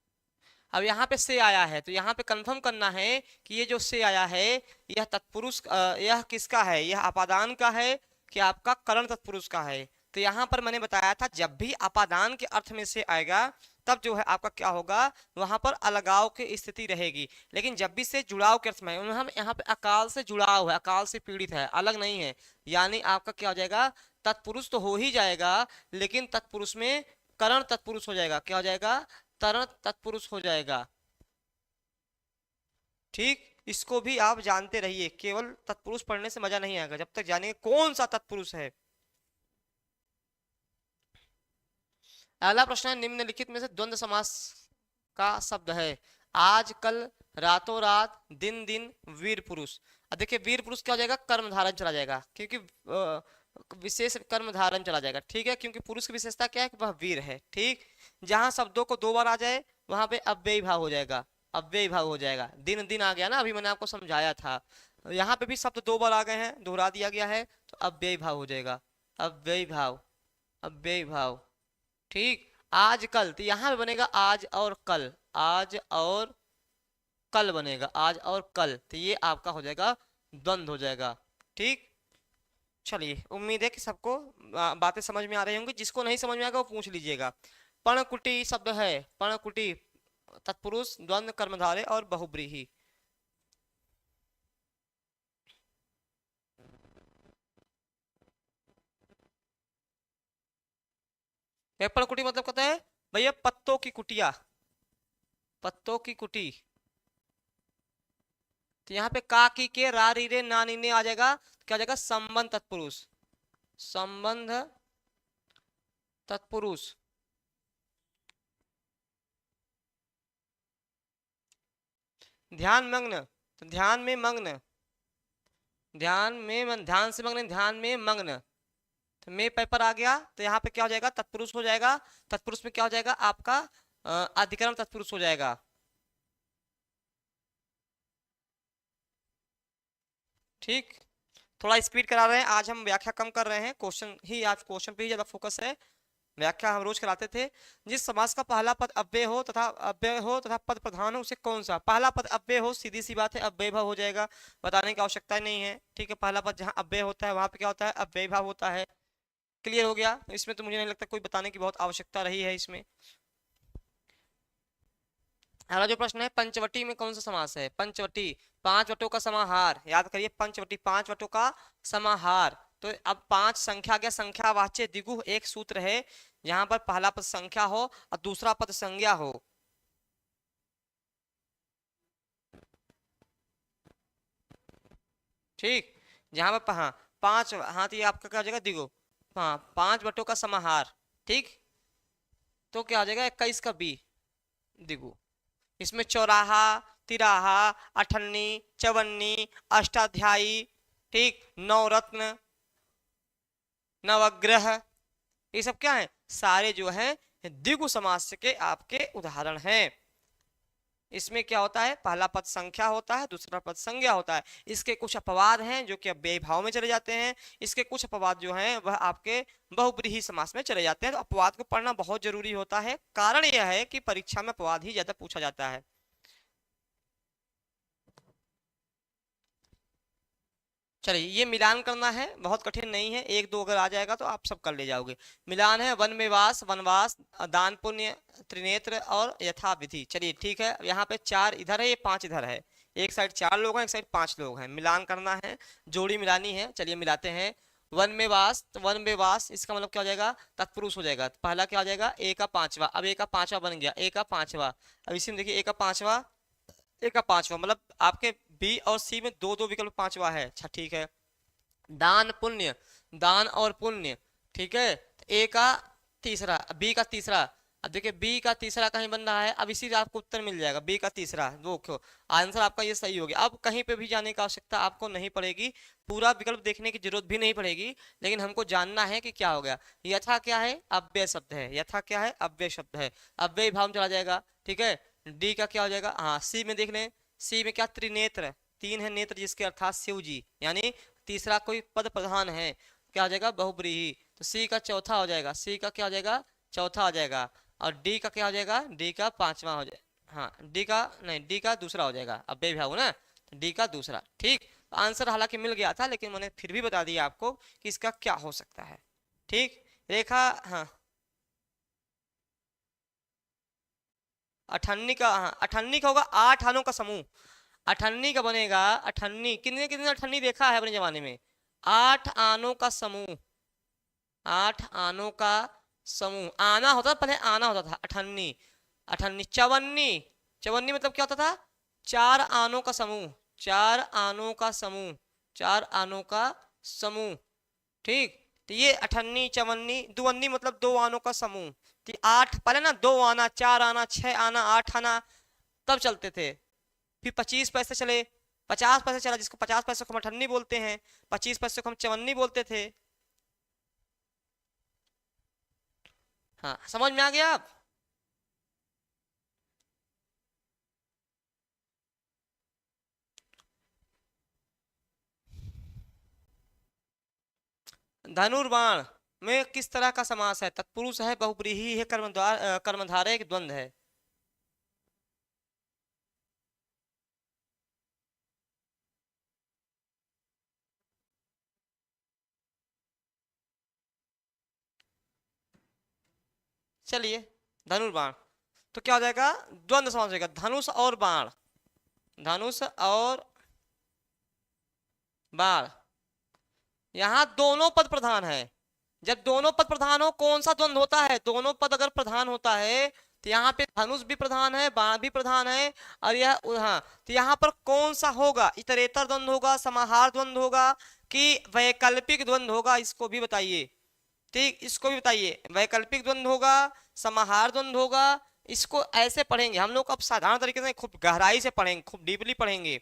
अब यहाँ पे से आया है, तो यहाँ पे कंफर्म करना है कि ये जो से आया है, यह तत्पुरुष, यह किसका है, यह अपादान का है कि आपका करण तत्पुरुष का है। तो यहाँ पर मैंने बताया था, जब भी अपादान के अर्थ में से आएगा, तब जो है आपका क्या होगा, वहां पर अलगाव की स्थिति रहेगी। लेकिन जब भी से जुड़ाव के अर्थ में है, हम यहाँ पे अकाल से जुड़ाव है, अकाल से पीड़ित है, अलग नहीं है, यानी आपका क्या हो जाएगा, तत्पुरुष तो हो ही जाएगा, लेकिन तत्पुरुष में करण तत्पुरुष हो जाएगा, क्या हो जाएगा, तरण तत्पुरुष हो जाएगा, ठीक। इसको भी आप जानते रहिए, केवल तत्पुरुष पढ़ने से मजा नहीं आएगा, जब तक जानेंगे कौन सा तत्पुरुष है। अगला प्रश्न है, निम्नलिखित में से द्वंद्व समास का शब्द है, आज कल, रातों रात, दिन दिन, वीर पुरुष। अब देखिए वीर पुरुष क्या हो जाएगा, कर्म धारण चला जाएगा, क्योंकि विशेष कर्म धारण चला जाएगा, ठीक है, क्योंकि पुरुष की विशेषता क्या है कि वह वीर है, ठीक। जहां शब्दों को 2 बार आ जाए वहां पे अव्ययी भाव हो जाएगा, अव्ययी भाव हो जाएगा। दिन दिन आ गया ना, अभी मैंने आपको समझाया था। यहाँ पे भी शब्द 2 बार आ गए हैं, दोहरा दिया गया है, तो अव्ययी भाव हो जाएगा, अव्ययी भाव, अव्ययी भाव, ठीक। आज कल, तो यहाँ पे बनेगा आज और कल, आज और कल बनेगा, आज और कल, तो ये आपका हो जाएगा द्वंद्व हो जाएगा, ठीक। चलिए, उम्मीद है कि सबको बातें समझ में आ रही होंगी। जिसको नहीं समझ में आएगा वो पूछ लीजिएगा। पर्णकुटी शब्द है, पर्णकुटी तत्पुरुष, द्वंद्व, कर्मधारय और बहुब्रीहि। पर्णकुटी मतलब कहता है भैया पत्तों की कुटिया, पत्तों की कुटी। तो यहाँ पे का की के रा री रे ना नी ने आ जाएगा, क्या आ जाएगा, संबंध तत्पुरुष, संबंध तत्पुरुष। ध्यान मग्न, तो ध्यान में मग्न, ध्यान में ध्यान से मग्न, ध्यान में मग्न, तो में पेपर आ गया, तो यहाँ पे क्या हो जाएगा, तत्पुरुष हो जाएगा। तत्पुरुष में क्या हो जाएगा आपका, अधिकरण तत्पुरुष हो जाएगा, ठीक। थोड़ा स्पीड करा रहे हैं आज, हम व्याख्या कम कर रहे हैं, क्वेश्चन ही आज क्वेश्चन पे ही ज्यादा फोकस है। व्याख्या हम रोज कराते थे। जिस समास का पहला पद अव्यय हो तथा पद प्रधान हो उसे कौन सा, पहला पद अव्यय हो, सीधी सी बात है अव्यय भाव हो जाएगा, बताने की आवश्यकता नहीं है, ठीक है। पहला पद जहाँ अव्यय होता है वहां पे क्या होता है, अव्यय भाव होता है। क्लियर हो गया, इसमें तो मुझे नहीं लगता कोई बताने की बहुत आवश्यकता रही है इसमें। अगला जो प्रश्न है, पंचवटी में कौन सा समास है, पंचवटी 5 वटों का समाहार, याद करिए पंचवटी 5 वटों का समाहार। तो अब 5 संख्या गया, संख्यावाच्य द्विगु एक सूत्र है, यहाँ पर पहला पद संख्या हो और दूसरा पद संज्ञा हो, ठीक। जहां पर हाँ 5, हाँ तो ये आपका क्या हो जाएगा, द्विगु, हाँ 5 वटों का समाहार, ठीक। तो क्या हो जाएगा, 21 का बी, द्विगु। इसमें चौराहा, तिराहा, अठन्नी, चवन्नी, अष्टाध्यायी, ठीक, नवरत्न, नवग्रह, ये सब क्या है, सारे जो है द्विगु समास के आपके उदाहरण हैं। इसमें क्या होता है, पहला पद संख्या होता है, दूसरा पद संज्ञा होता है। इसके कुछ अपवाद हैं जो कि अव्ययी भाव में चले जाते हैं, इसके कुछ अपवाद जो हैं वह आपके बहुब्रीहि समास में चले जाते हैं। तो अपवाद को पढ़ना बहुत जरूरी होता है, कारण यह है कि परीक्षा में अपवाद ही ज्यादा पूछा जाता है। चलिए, ये मिलान करना है, बहुत कठिन नहीं है, 1 2 अगर आ जाएगा तो आप सब कर ले जाओगे। मिलान है वन में वास, वनवास, दान पुण्य, त्रिनेत्र और यथाविधि। चलिए ठीक है, यहाँ पे 4 इधर है, ये 5 इधर है, एक साइड 4 लोग हैं, एक साइड 5 लोग हैं, मिलान करना है, जोड़ी मिलानी है। चलिए मिलाते हैं। वन में वास, तो वन में वास इसका मतलब क्या हो जाएगा, तत्पुरुष हो जाएगा। पहला क्या हो जाएगा, ए का पांचवा, अब ए का पांचवा बन गया, ए का पांचवा। अब इसी में देखिए, ए का पांचवा, ए का पांचवा, मतलब आपके बी और सी में 2 2 विकल्प पांचवा है, अच्छा ठीक है। दान पुण्य, दान और पुण्य, ठीक है। ए का तीसरा, बी का तीसरा, अब देखिए बी का तीसरा कहीं बन रहा है, अब इसी से आपको उत्तर मिल जाएगा, बी का तीसरा, वो क्यों, आंसर आपका ये सही हो गया। अब कहीं पे भी जाने की आवश्यकता आपको नहीं पड़ेगी, पूरा विकल्प देखने की जरूरत भी नहीं पड़ेगी, लेकिन हमको जानना है कि क्या हो गया। यथा क्या है, अव्यय शब्द है, यथा क्या है, अव्यय शब्द है, अव्यय भाव में चला जाएगा, ठीक है। डी का क्या हो जाएगा, हाँ सी में देख लें, सी में क्या, त्रिनेत्र, 3 है नेत्र जिसके अर्थात शिव जी, यानी तीसरा कोई पद प्रधान है, क्या हो जाएगा, बहुब्रीहि। तो सी का चौथा हो जाएगा, सी का क्या हो जाएगा, चौथा हो जाएगा। और डी का क्या हो जाएगा, डी का पांचवा हो जाएगा, हाँ डी का नहीं, डी का दूसरा हो जाएगा, अब बेभाव ना, तो डी का दूसरा, ठीक। आंसर हालांकि मिल गया था, लेकिन मैंने फिर भी बता दिया आपको कि इसका क्या हो सकता है, ठीक। रेखा, हाँ अठन्नी का, हाँ अठन्नी का होगा 8 आनों का समूह, अठन्नी का बनेगा, अठन्नी कितने कितने अठन्नी देखा है अपने जमाने में, 8 आनों का समूह, 8 आनों का समूह, आना होता था पहले, आना होता था, अठन्नी, अठन्नी। चवन्नी, चवन्नी मतलब क्या होता था, 4 आनों का समूह, 4 आनों का समूह, 4 आनों का समूह, ठीक। तो ये अठन्नी, चवन्नी, दुवन्नी मतलब 2 आनों का समूह। तो 8 पहले ना, 2 आना, 4 आना, 6 आना, 8 आना, तब चलते थे। फिर 25 पैसे चले, 50 पैसे चला, जिसको 50 पैसे को हम अठन्नी बोलते हैं, 25 पैसे को हम चवन्नी बोलते थे, हाँ, समझ में आ गया आप? धनुर्बाण में किस तरह का समास है? तत्पुरुष है, बहुब्रीहि है, कर्मधारय है, द्वंद्व है? चलिए, धनुर्बाण तो क्या हो जाएगा? द्वंद्व समास हो जाएगा, धनुष और बाण। धनुष और बाण, यहाँ दोनों पद प्रधान है। जब दोनों पद प्रधान हो, कौन सा द्वंद्व होता है? दोनों पद अगर प्रधान होता है तो यहाँ पे धनुष भी प्रधान है, बाण भी प्रधान है, और यह हाँ, तो यहाँ पर कौन सा होगा? इतरेतर द्वंद्व होगा, समाहार द्वंद्व होगा, कि वैकल्पिक द्वंद्व होगा? इसको भी बताइए। ठीक, इसको भी बताइए। वैकल्पिक द्वंद्व होगा, समाहार द्वंद्व होगा? इसको ऐसे पढ़ेंगे हम लोग, अब साधारण तरीके से खूब गहराई से पढ़ेंगे, खूब डीपली पढ़ेंगे।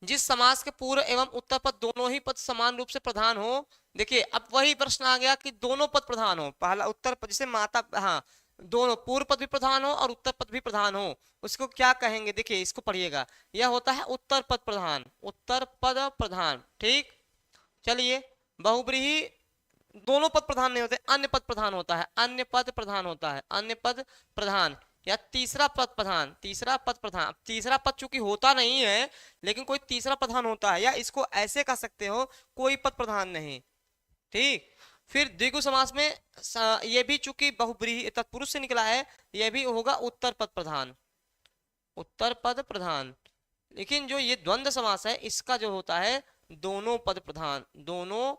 जिस समास के पूर्व एवं उत्तर पद दोनों ही पद समान रूप से प्रधान हो। देखिए, अब वही प्रश्न आ गया कि दोनों पद प्रधान हो। पहला उत्तर पद, जैसे माता, हाँ, दोनों पूर्व पद भी प्रधान हो और उत्तर पद भी प्रधान हो, उसको क्या कहेंगे? देखिए, इसको पढ़िएगा, यह होता है उत्तर पद प्रधान। उत्तर पद प्रधान, ठीक। चलिए, बहुब्रीहि दोनों पद प्रधान नहीं होते, अन्य पद प्रधान होता है, अन्य पद प्रधान होता है, अन्य पद प्रधान, या तीसरा पद प्रधान। तीसरा पद प्रधान, तीसरा पद चूंकि होता नहीं है, लेकिन कोई तीसरा प्रधान होता है, या इसको ऐसे कह सकते हो, कोई पद प्रधान नहीं। ठीक। फिर द्विगु समास में ये भी चूंकि बहुब्रीहि तत्पुरुष से निकला है, यह भी होगा उत्तर पद प्रधान, उत्तर पद प्रधान। लेकिन जो ये द्वंद्व समास है, इसका जो होता है दोनों पद प्रधान, दोनों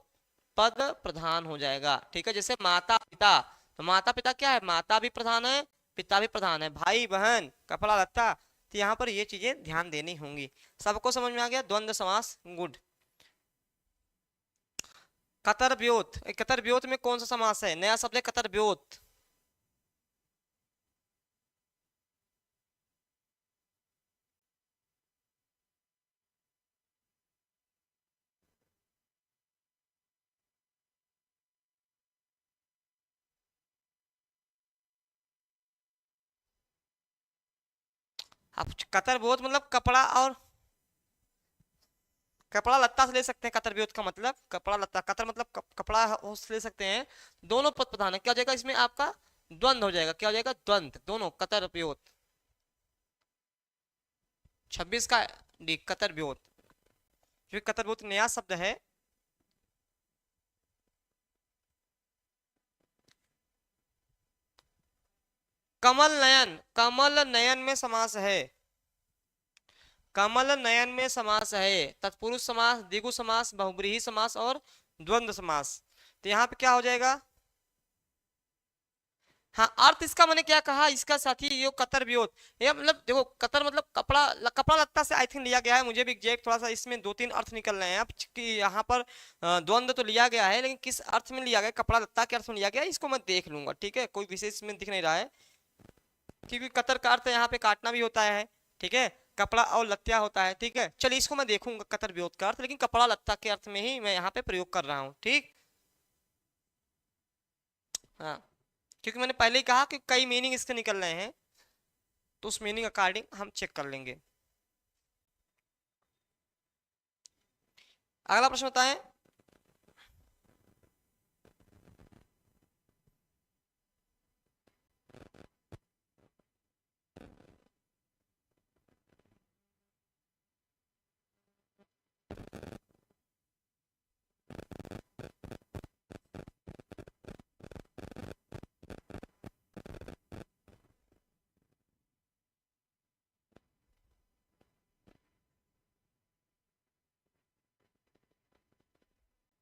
पद प्रधान हो जाएगा। ठीक है, जैसे माता पिता, तो माता पिता क्या है? माता भी प्रधान है, पिता भी प्रधान है, भाई बहन, कपड़ा लत्ता, तो यहाँ पर ये चीजें ध्यान देनी होंगी। सबको समझ में आ गया? द्वंद्व समास, गुड। कतर व्योत, कतर व्योत में कौन सा समास है? नया शब्द है कतर व्योत। अब कतर व्योत मतलब कपड़ा और कपड़ा लत्ता से ले सकते हैं। कतर व्योत का मतलब कपड़ा लत्ता, कतर मतलब कपड़ा से ले सकते हैं। दोनों पद प्रधान है, क्या हो जाएगा इसमें आपका? द्वंद्व हो जाएगा। क्या हो जाएगा? द्वंद्व, दोनों कतर व्योत। 26 का डी कतर व्योत, जो कतर व्योत नया शब्द है। कमल नयन, कमल नयन में समास है, कमल नयन में समास है। तत्पुरुष समास, द्विगु समास, बहुब्रीहि समास और द्वंद्व समास। तो यहाँ पे क्या हो जाएगा? हाँ, अर्थ इसका मैंने क्या कहा, इसका साथी यो कतर व्योत, ये मतलब देखो, कतर मतलब कपड़ा, कपड़ा लत्ता से आई थिंक लिया गया है। मुझे भी एग्जैक्ट थोड़ा सा इसमें दो तीन अर्थ निकल रहे हैं अब कि यहाँ पर द्वंद्व तो लिया गया है, लेकिन किस अर्थ में लिया गया, कपड़ा लत्ता के अर्थ में लिया गया है, इसको मैं देख लूंगा। ठीक है, कोई विशेष में दिख नहीं रहा है, क्योंकि कतर का अर्थ यहाँ पे काटना भी होता है। ठीक है, कपड़ा और लत्या होता है। ठीक है, चलिए इसको मैं देखूंगा कतर व्योत का अर्थ, लेकिन कपड़ा लत्ता के अर्थ में ही मैं यहाँ पे प्रयोग कर रहा हूँ। ठीक। हाँ, क्योंकि मैंने पहले ही कहा कि कई मीनिंग इसके निकल रहे हैं, तो उस मीनिंग अकॉर्डिंग हम चेक कर लेंगे। अगला प्रश्न बताएं।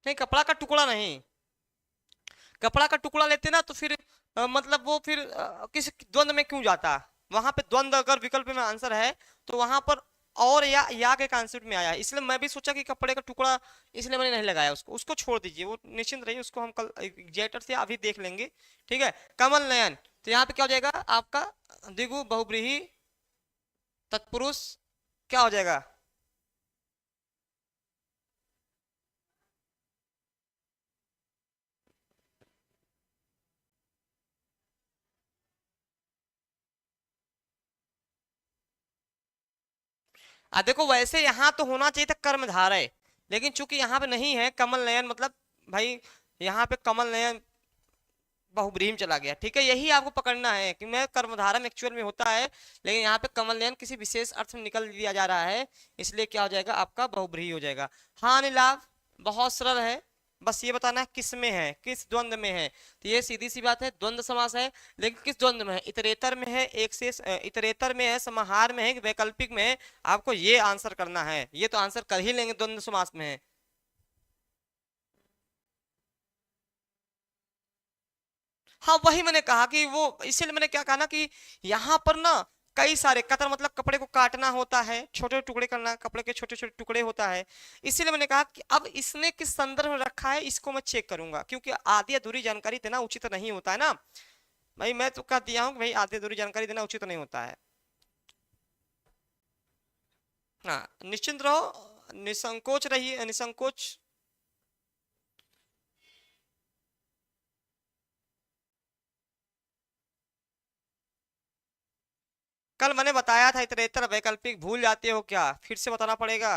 नहीं, कपड़ा का टुकड़ा नहीं, कपड़ा का टुकड़ा लेते ना तो फिर मतलब वो फिर किस द्वंद्व में क्यों जाता? वहां पे द्वंद्व अगर विकल्प में आंसर है, तो वहां पर और या के कॉन्सेप्ट में आया है, इसलिए मैं भी सोचा कि कपड़े का टुकड़ा, इसलिए मैंने नहीं लगाया उसको। उसको छोड़ दीजिए, वो निश्चिंत रहिए, उसको हम कल एग्जैक्टर से अभी देख लेंगे। ठीक है, कमल नयन, तो यहाँ पे क्या हो जाएगा आपका? द्विगु बहुब्रीहि तत्पुरुष, क्या हो जाएगा? देखो वैसे यहाँ तो होना चाहिए था कर्मधारय, लेकिन चूंकि यहाँ पे नहीं है, कमल नयन मतलब भाई यहाँ पे कमल नयन बहुब्रीहि में चला गया। ठीक है, यही आपको पकड़ना है कि मैं कर्मधारय एक्चुअल में होता है, लेकिन यहाँ पे कमल नयन किसी विशेष अर्थ में निकल दिया जा रहा है, इसलिए क्या हो जाएगा आपका बहुब्रीहि हो जाएगा। हानि लाभ बहुत सरल है, बस ये बताना है किस में है, किस द्वंद में है। तो ये सीधी सी बात है, द्वंद समास है, लेकिन किस द्वंद में है, इतरेतर में है, एक से इतरेतर में है, समाहार में है, वैकल्पिक में है, आपको ये आंसर करना है। ये तो आंसर कर ही लेंगे, द्वंद समास में है। हाँ वही मैंने कहा कि वो, इसीलिए मैंने क्या कहा ना कि यहाँ पर ना कई सारे कतर मतलब कपड़े को काटना होता है, छोटे टुकड़े करना, कपड़े के छोटे छोटे टुकड़े होता है। इसीलिए मैंने कहा कि अब इसने किस संदर्भ में रखा है इसको मैं चेक करूंगा, क्योंकि आधी अधूरी जानकारी देना उचित नहीं होता है ना भाई। मैं तो कह दिया हूँ कि भाई आधी अधूरी जानकारी देना उचित नहीं होता है। हाँ निश्चिंत रहो, निसंकोच रहिए, निसंकोच। कल मैंने बताया था इतरेतर वैकल्पिक, भूल जाते हो क्या, फिर से बताना पड़ेगा।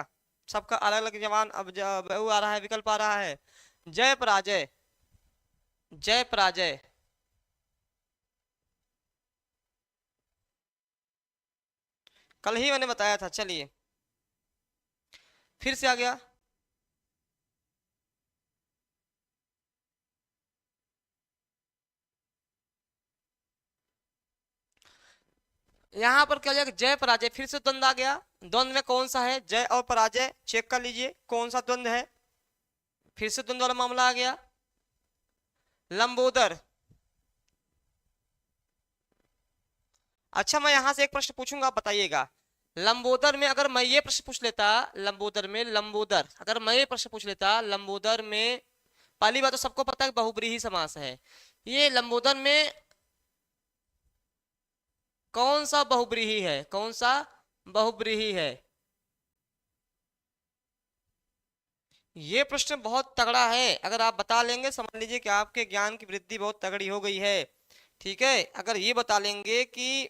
सबका अलग अलग जवान अब वो आ रहा है, विकल्प आ रहा है। जय पराजय, जय पराजय। कल ही मैंने बताया था, चलिए फिर से आ गया। यहाँ पर क्या हो जाएगा, जय पराजय, फिर से द्वंद आ गया। द्वंद में कौन सा है, जय और पराजय, चेक कर लीजिए कौन सा द्वंद है। फिर से द्वंद वाला मामला आ गया। लंबोदर। अच्छा मैं यहां से एक प्रश्न पूछूंगा, आप बताइएगा। लंबोदर में अगर मैं ये प्रश्न पूछ लेता, लंबोदर में, लंबोदर अगर मैं ये प्रश्न पूछ लेता, लंबोदर में पहली बात तो सबको पता है कि बहुब्रीहि समास है। ये लंबोदर में कौन सा बहुब्रीहि है, कौन सा बहुब्रीहि है। ये प्रश्न बहुत तगड़ा है, अगर आप बता लेंगे समझ लीजिए कि आपके ज्ञान की वृद्धि बहुत तगड़ी हो गई है। ठीक है, अगर ये बता लेंगे कि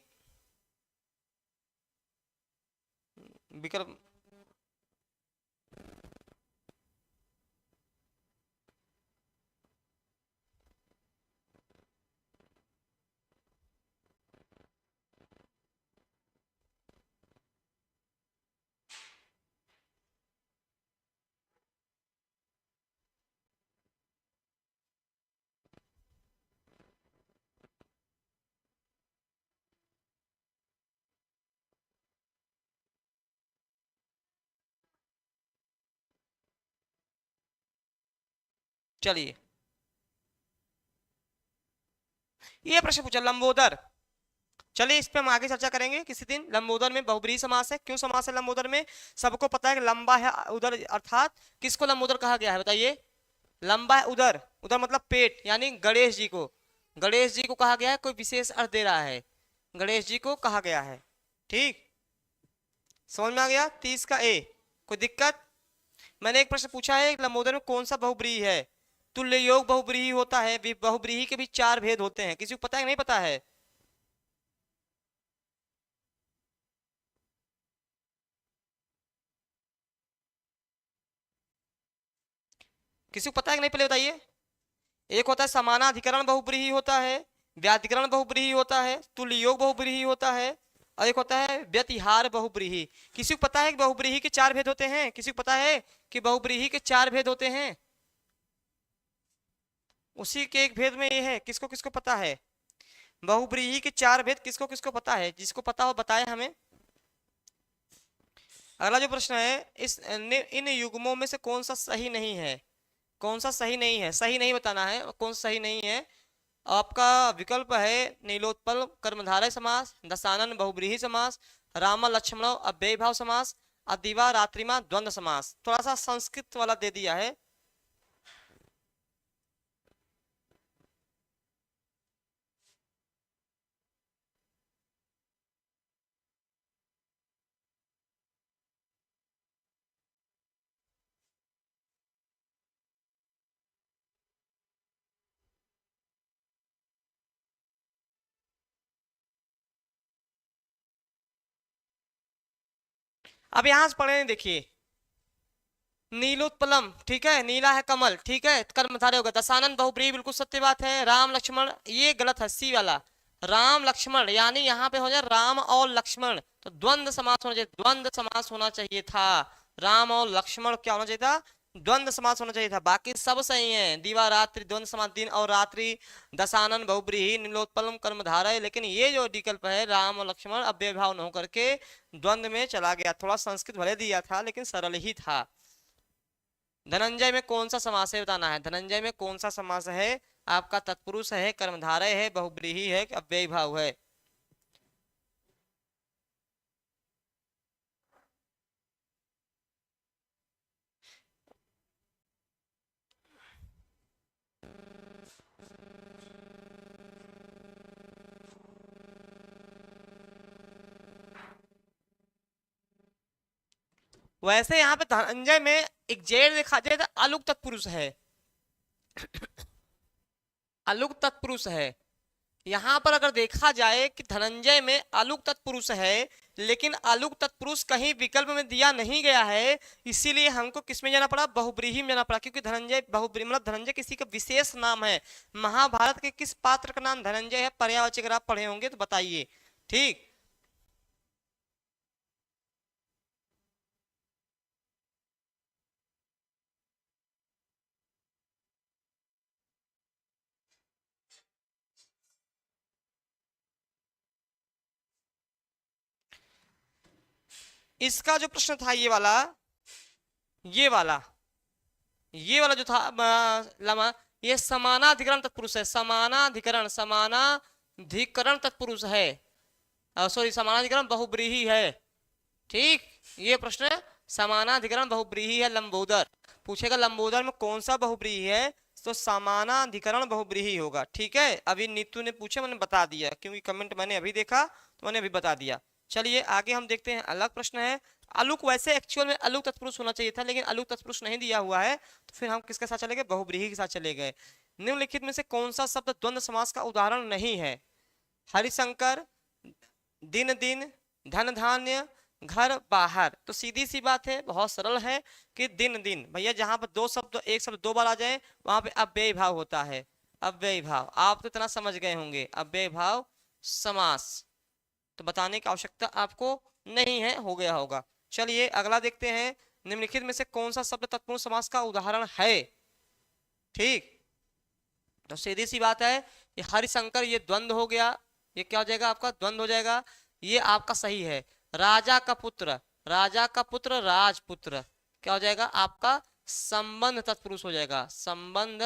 विकल्प, चलिए ये प्रश्न पूछा लंबोदर। चलिए इस पे हम आगे चर्चा करेंगे किसी दिन। लंबोदर में बहुब्रीहि समास है, क्यों समास है लंबोदर में, सबको पता है कि लंबा है उदर, अर्थात किसको लंबोदर कहा गया है बताइए। लंबा है उदर, उदर मतलब पेट, यानी गणेश जी को, गणेश जी को कहा गया है, कोई विशेष अर्थ दे रहा है, गणेश जी को कहा गया है। ठीक, समझ में आ गया, 30 का ए, कोई दिक्कत। मैंने एक प्रश्न पूछा है लंबोदर में कौन सा बहुब्रीहि है, तुल्य योग बहुब्रीहि होता है, बहुब्रीहि के भी चार भेद होते हैं, किसी को पता है कि नहीं पता है। किसी को पता है कि नहीं, पहले बताइए। एक होता है समानाधिकरण बहुब्रीहि होता है, व्याधिकरण बहुब्रीहि होता है, तुल्य योग बहुब्रीहि होता है, और एक होता है व्यतिहार बहुब्रीहि। किसी को पता है कि बहुब्रीहि के चार भेद होते हैं, किसी को पता है कि बहुब्रीहि के चार भेद होते हैं। उसी के एक भेद में ये है, किसको किसको पता है, बहुब्रीहि के चार भेद किसको किसको पता है, जिसको पता हो बताए हमें। अगला जो प्रश्न है, इन युग्मों में से कौन सा सही नहीं है, कौन सा सही नहीं है, सही नहीं बताना है कौन सा सही नहीं है। आपका विकल्प है नीलोत्पल कर्मधारय समास, दशानन बहुब्रीहि समास, राम लक्ष्मण अव्ययीभाव भाव समास, अदिवा रात्रिमा द्वंद्व समास। थोड़ा सा संस्कृत वाला दे दिया है। अब यहां से पढ़े देखिए, नीलोत्पलम, ठीक है, नीला है कमल, ठीक है, कर्मधारय होगा। दशानन बहुब्रीहि, बिल्कुल सत्य बात है। राम लक्ष्मण, ये गलत है, सी वाला। राम लक्ष्मण यानी यहाँ पे हो जाए राम और लक्ष्मण, तो द्वंद्व समास होना चाहिए, द्वंद्व समास होना चाहिए था। राम और लक्ष्मण क्या होना चाहिए था, द्वंद्व समास होना चाहिए था। बाकी सब सही है, दिवा रात्रि द्वंद्व समास, दिन और रात्रि, दशानन बहुब्रीहि, नीलोत्पलम कर्मधारय, लेकिन ये जो विकल्प है राम और लक्ष्मण अव्यय भाव न होकर के द्वंद्व में चला गया। थोड़ा संस्कृत भले दिया था लेकिन सरल ही था। धनंजय में कौन सा समास है बताना है, धनंजय में कौन सा समास है आपका, तत्पुरुष है, कर्मधारय है, बहुब्रीहि है, अव्ययी भाव है। वैसे यहाँ पे धनंजय में एक जेड दिखा जाए तो अलुक तत्पुरुष है, अलुक तत्पुरुष है। यहाँ पर अगर देखा जाए कि धनंजय में अलुक तत्पुरुष है, लेकिन अलुक तत्पुरुष कहीं विकल्प में दिया नहीं गया है, इसीलिए हमको किस में जाना पड़ा, बहुब्रीहि में जाना पड़ा, क्योंकि धनंजय बहुब्रीहि मतलब धनंजय किसी का विशेष नाम है। महाभारत के किस पात्र का नाम धनंजय है, पर्यायवाची अगर आप पढ़े होंगे तो बताइए। ठीक, इसका जो प्रश्न था ये वाला, ये वाला, ये वाला जो था लमा, ये समानाधिकरण तत्पुरुष है, समानाधिकरण, समानाधिकरण तत्पुरुष है, सॉरी समानाधिकरण बहुब्रीहि है। ठीक, ये प्रश्न समानाधिकरण बहुब्रीहि है, लंबोदर पूछेगा लंबोदर में कौन सा बहुब्रीहि है, तो समानाधिकरण बहुब्रीहि होगा। ठीक है, अभी नीतू ने पूछे मैंने बता दिया, क्योंकि कमेंट मैंने अभी देखा तो मैंने अभी बता दिया। चलिए आगे हम देखते हैं, अलग प्रश्न है। अलुक, वैसे एक्चुअल में अलुक तत्पुरुष होना चाहिए था, लेकिन अलुक तत्पुरुष नहीं दिया हुआ है, तो फिर हम किसके साथ चले गए, बहुब्रीहि के साथ चले गए। निम्नलिखित में से कौन सा शब्द द्वंद्व समास का उदाहरण नहीं है, हरिशंकर, दिन दिन, धन धान्य, घर बाहर। तो सीधी सी बात है, बहुत सरल है कि दिन दिन, भैया जहां पर दो शब्द, एक शब्द दो बार आ जाए वहां पे अव्ययी भाव होता है, अव्ययी भाव, आप तो इतना समझ गए होंगे, अव्ययी भाव समास, तो बताने की आवश्यकता आपको नहीं है, हो गया होगा। चलिए अगला देखते हैं, निम्नलिखित में से कौन सा शब्द तत्पुरुष समास का उदाहरण है। ठीक, तो सीधी सी बात है, ये हरिशंकर, ये द्वंद्व हो गया, ये क्या हो जाएगा आपका, द्वंद्व हो जाएगा, ये आपका सही है। राजा का पुत्र, राजा का पुत्र, राजपुत्र, क्या हो जाएगा आपका, संबंध तत्पुरुष हो जाएगा, संबंध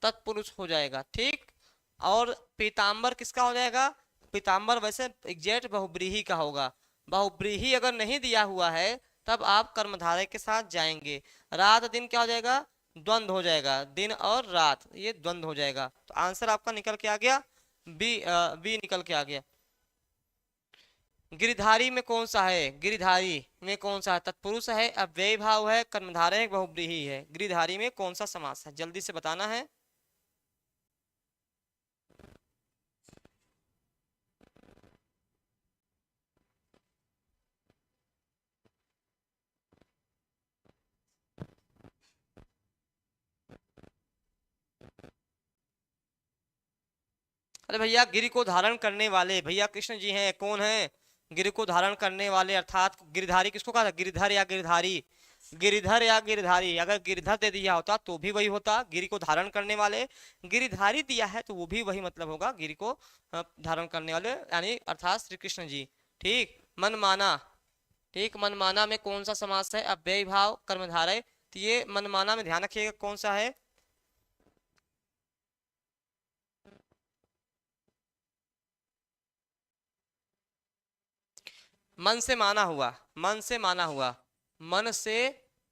तत्पुरुष हो जाएगा। ठीक, और पीताम्बर किसका हो जाएगा, पीताम्बर वैसे एग्जैक्ट बहुब्रीहि का होगा, बहुब्रीहि अगर नहीं दिया हुआ है तब आप कर्मधारय के साथ जाएंगे। रात दिन क्या हो जाएगा, द्वंद्व हो जाएगा, दिन और रात ये द्वंद्व हो जाएगा, तो आंसर आपका निकल के आ गया बी, बी निकल के आ गया। गिरिधारी में कौन सा है, गिरिधारी में कौन सा है, तत्पुरुष है, अव्ययी भाव है, कर्मधारय है, बहुब्रीहि है, गिरिधारी में कौन सा समास है, जल्दी से बताना है। अरे भैया, गिरि को धारण करने वाले भैया कृष्ण जी हैं, कौन है, गिरि को धारण करने वाले, अर्थात गिरधारी किसको कहा था, गिरधर या गिरधारी, गिरिधर या गिरधारी, अगर गिरधर दे दिया होता तो भी वही होता, गिरि को धारण करने वाले, गिरिधारी दिया है तो वो भी वही मतलब होगा, गिरि को धारण करने वाले, यानी अर्थात श्री कृष्ण जी। ठीक, मनमाना, ठीक, मनमाना में कौन सा समास है, अव्ययी भाव कर्मधारय, तो ये मनमाना में ध्यान रखिएगा कौन सा है, मन से माना हुआ, मन से माना हुआ, मन से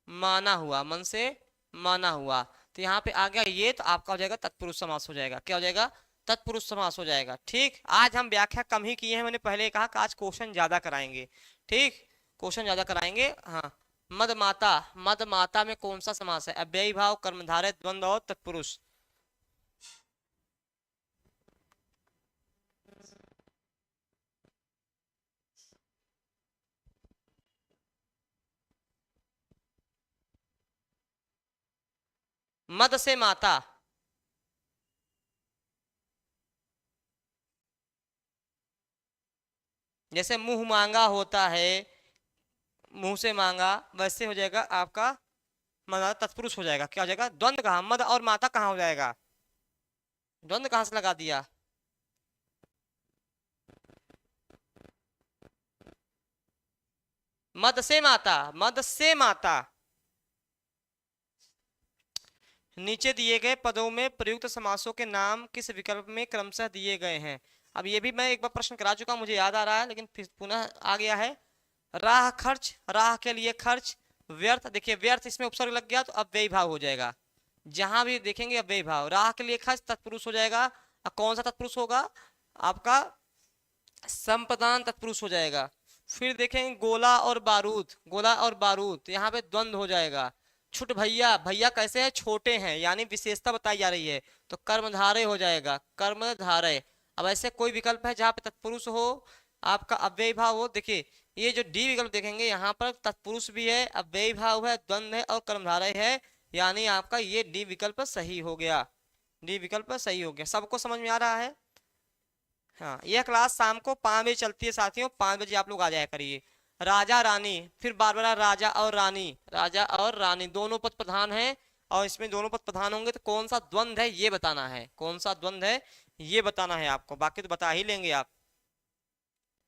माना हुआ, मन से माना हुआ, तो यहाँ पे आ गया ये, तो आपका हो जाएगा तत्पुरुष समास हो जाएगा, क्या हो जाएगा, तत्पुरुष समास हो जाएगा। ठीक, आज हम व्याख्या कम ही किए हैं, मैंने पहले कहा कि आज क्वेश्चन ज्यादा कराएंगे। ठीक, क्वेश्चन ज्यादा कराएंगे। हाँ, मद माता, मद माता में कौन सा समास है, अव्ययी भाव कर्मधारय द्वंद्व और तत्पुरुष। मद से माता, जैसे मुंह मांगा होता है, मुंह से मांगा, वैसे हो जाएगा आपका मद तत्पुरुष हो जाएगा। क्या हो जाएगा? द्वंद्व कहाँ, मद और माता कहाँ हो जाएगा? द्वंद्व कहाँ से लगा दिया? मद से माता, मद से माता। नीचे दिए गए पदों में प्रयुक्त समासों के नाम किस विकल्प में क्रमशः दिए गए हैं? अब ये भी मैं एक बार प्रश्न करा चुका, मुझे याद आ रहा है, लेकिन फिर पुनः आ गया है। राह खर्च, राह के लिए खर्च। व्यर्थ, देखिए व्यर्थ इसमें उपसर्ग लग गया तो अब व्यय भाव हो जाएगा, जहां भी देखेंगे अब व्यय भाव। राह के लिए खर्च तत्पुरुष हो जाएगा। अब कौन सा तत्पुरुष होगा? आपका संप्रदान तत्पुरुष हो जाएगा। फिर देखेंगे गोला और बारूद, गोला और बारूद, यहाँ पे द्वंद्व हो जाएगा। छुट भैया, भैया कैसे है? छोटे हैं, यानी विशेषता बताई जा रही है, तो कर्मधारय हो जाएगा, कर्मधारय। अब ऐसे कोई विकल्प है जहाँ पे तत्पुरुष हो, आपका अव्ययी भाव हो? देखिए ये जो डी विकल्प देखेंगे यहाँ पर तत्पुरुष भी है, अव्ययी भाव है, द्वंद्व है और कर्मधारय है, यानी आपका ये डी विकल्प सही हो गया। डी विकल्प सही हो गया। सबको समझ में आ रहा है? हाँ, यह क्लास शाम को 5 बजे चलती है साथियों, 5 बजे आप लोग आ जाया करिए। राजा रानी, फिर बार बार राजा और रानी, राजा और रानी दोनों पद प्रधान हैं, और इसमें दोनों पद प्रधान होंगे तो कौन सा द्वंद्व है ये बताना है, कौन सा द्वंद्व है ये बताना है आपको, बाकी तो बता ही लेंगे आप।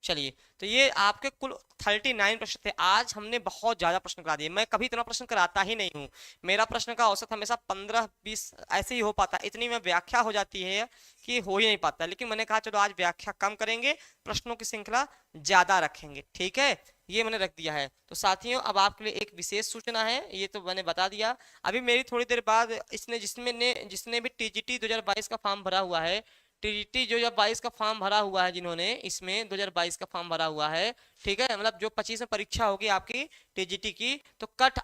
चलिए, तो ये आपके कुल 39 प्रश्न थे। आज हमने बहुत ज्यादा प्रश्न करा दिए, मैं कभी इतना प्रश्न कराता ही नहीं हूँ। मेरा प्रश्न का औसत हमेशा 15-20 ऐसे ही हो पाता है, इतनी में व्याख्या हो जाती है कि हो ही नहीं पाता। लेकिन मैंने कहा चलो आज व्याख्या कम करेंगे, प्रश्नों की श्रृंखला ज्यादा रखेंगे, ठीक है, ये मैंने रख दिया है। तो साथियों अब आपके लिए एक विशेष सूचना है, ये तो मैंने बता दिया। अभी मेरी थोड़ी देर बाद इसने जिसने भी टीजीटी 2022 का फॉर्म भरा हुआ है, टीजीटी जो 2022 का फॉर्म भरा हुआ है, जिन्होंने इसमें 2022 का फॉर्म भरा हुआ है, ठीक है, मतलब जो 25 में परीक्षा होगी आपकी टीजीटी की, तो कट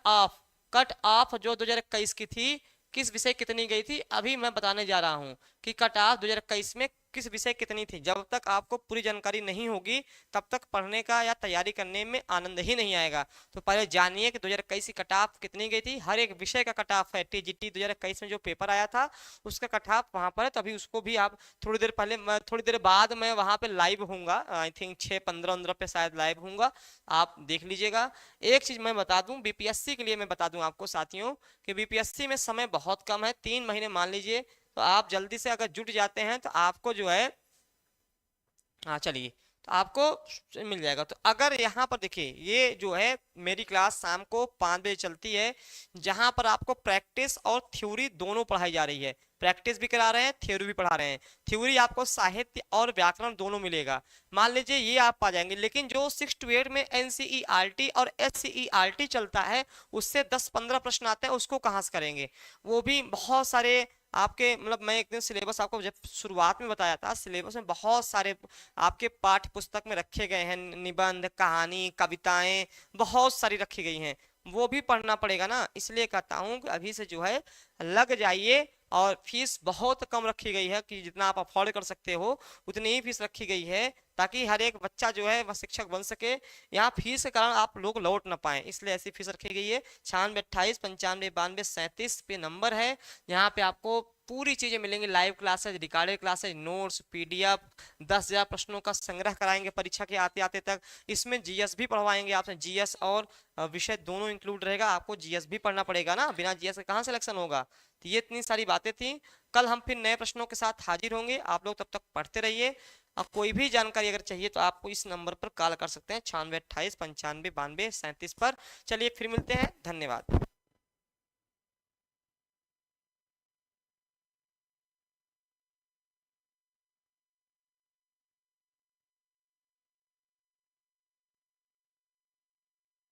ऑफ जो 2021 की थी, किस विषय कितनी गई थी, अभी मैं बताने जा रहा हूं कि कट ऑफ 2021 में किस विषय कितनी थी। जब तक आपको पूरी जानकारी नहीं होगी तब तक पढ़ने का या तैयारी करने में आनंद ही नहीं आएगा। तो पहले जानिए कि 2021 की कट ऑफ कितनी गई थी। हर एक विषय का कट ऑफ है, टीजीटी 2021 में जो पेपर आया था उसका कट ऑफ वहां पर है, तो अभी उसको भी आप थोड़ी देर पहले, थोड़ी देर बाद मैं वहां पे लाइव हूँगा, आई थिंक 6:15 पे शायद लाइव हूँगा, आप देख लीजिएगा। एक चीज मैं बता दूं बीपीएससी के लिए, मैं बता दूं आपको साथियों कि बीपीएससी में समय बहुत कम है, 3 महीने मान लीजिए, तो आप जल्दी से अगर जुट जाते हैं तो आपको जो है, हाँ चलिए, तो आपको मिल जाएगा। तो अगर यहाँ पर देखिए, ये जो है मेरी क्लास शाम को 5 बजे चलती है, जहां पर आपको प्रैक्टिस और थ्योरी दोनों पढ़ाई जा रही है। प्रैक्टिस भी करा रहे हैं, थ्योरी भी पढ़ा रहे हैं। थ्योरी आपको साहित्य और व्याकरण दोनों मिलेगा। मान लीजिए ये आप पा जाएंगे, लेकिन जो 6 to 8 में एनसीईआरटी और एचसीईआरटी चलता है, उससे 10-15 प्रश्न आते हैं, उसको कहाँ से करेंगे? वो भी बहुत सारे आपके, मतलब मैं एक दिन सिलेबस आपको जब शुरुआत में बताया था, सिलेबस में बहुत सारे आपके पाठ्य पुस्तक में रखे गए हैं, निबंध, कहानी, कविताएं बहुत सारी रखी गई हैं, वो भी पढ़ना पड़ेगा ना। इसलिए कहता हूँ कि अभी से जो है लग जाइए, और फीस बहुत कम रखी गई है कि जितना आप अफोर्ड कर सकते हो उतनी ही फीस रखी गई है, ताकि हर एक बच्चा जो है वह शिक्षक बन सके। यहाँ फीस के कारण आप लोग लौट ना पाए, इसलिए ऐसी फीस रखी गई है। 9628959237 पे नंबर है, यहाँ पे आपको पूरी चीजें मिलेंगी, live classes, recorded classes, notes, PDF, 10,000 प्रश्नों का संग्रह कराएंगे परीक्षा के आते आते तक। इसमें जीएस भी पढ़वाएंगे आपसे, जीएस और विषय दोनों इंक्लूड रहेगा। आपको जीएस भी पढ़ना पड़ेगा ना, बिना जीएस के कहाँ सिलेक्शन होगा। तो ये इतनी सारी बातें थी। कल हम फिर नए प्रश्नों के साथ हाजिर होंगे, आप लोग तब तक पढ़ते रहिए। और कोई भी जानकारी अगर चाहिए तो आपको इस नंबर पर कॉल कर सकते हैं, 9628959237 पर। चलिए फिर मिलते हैं, धन्यवाद।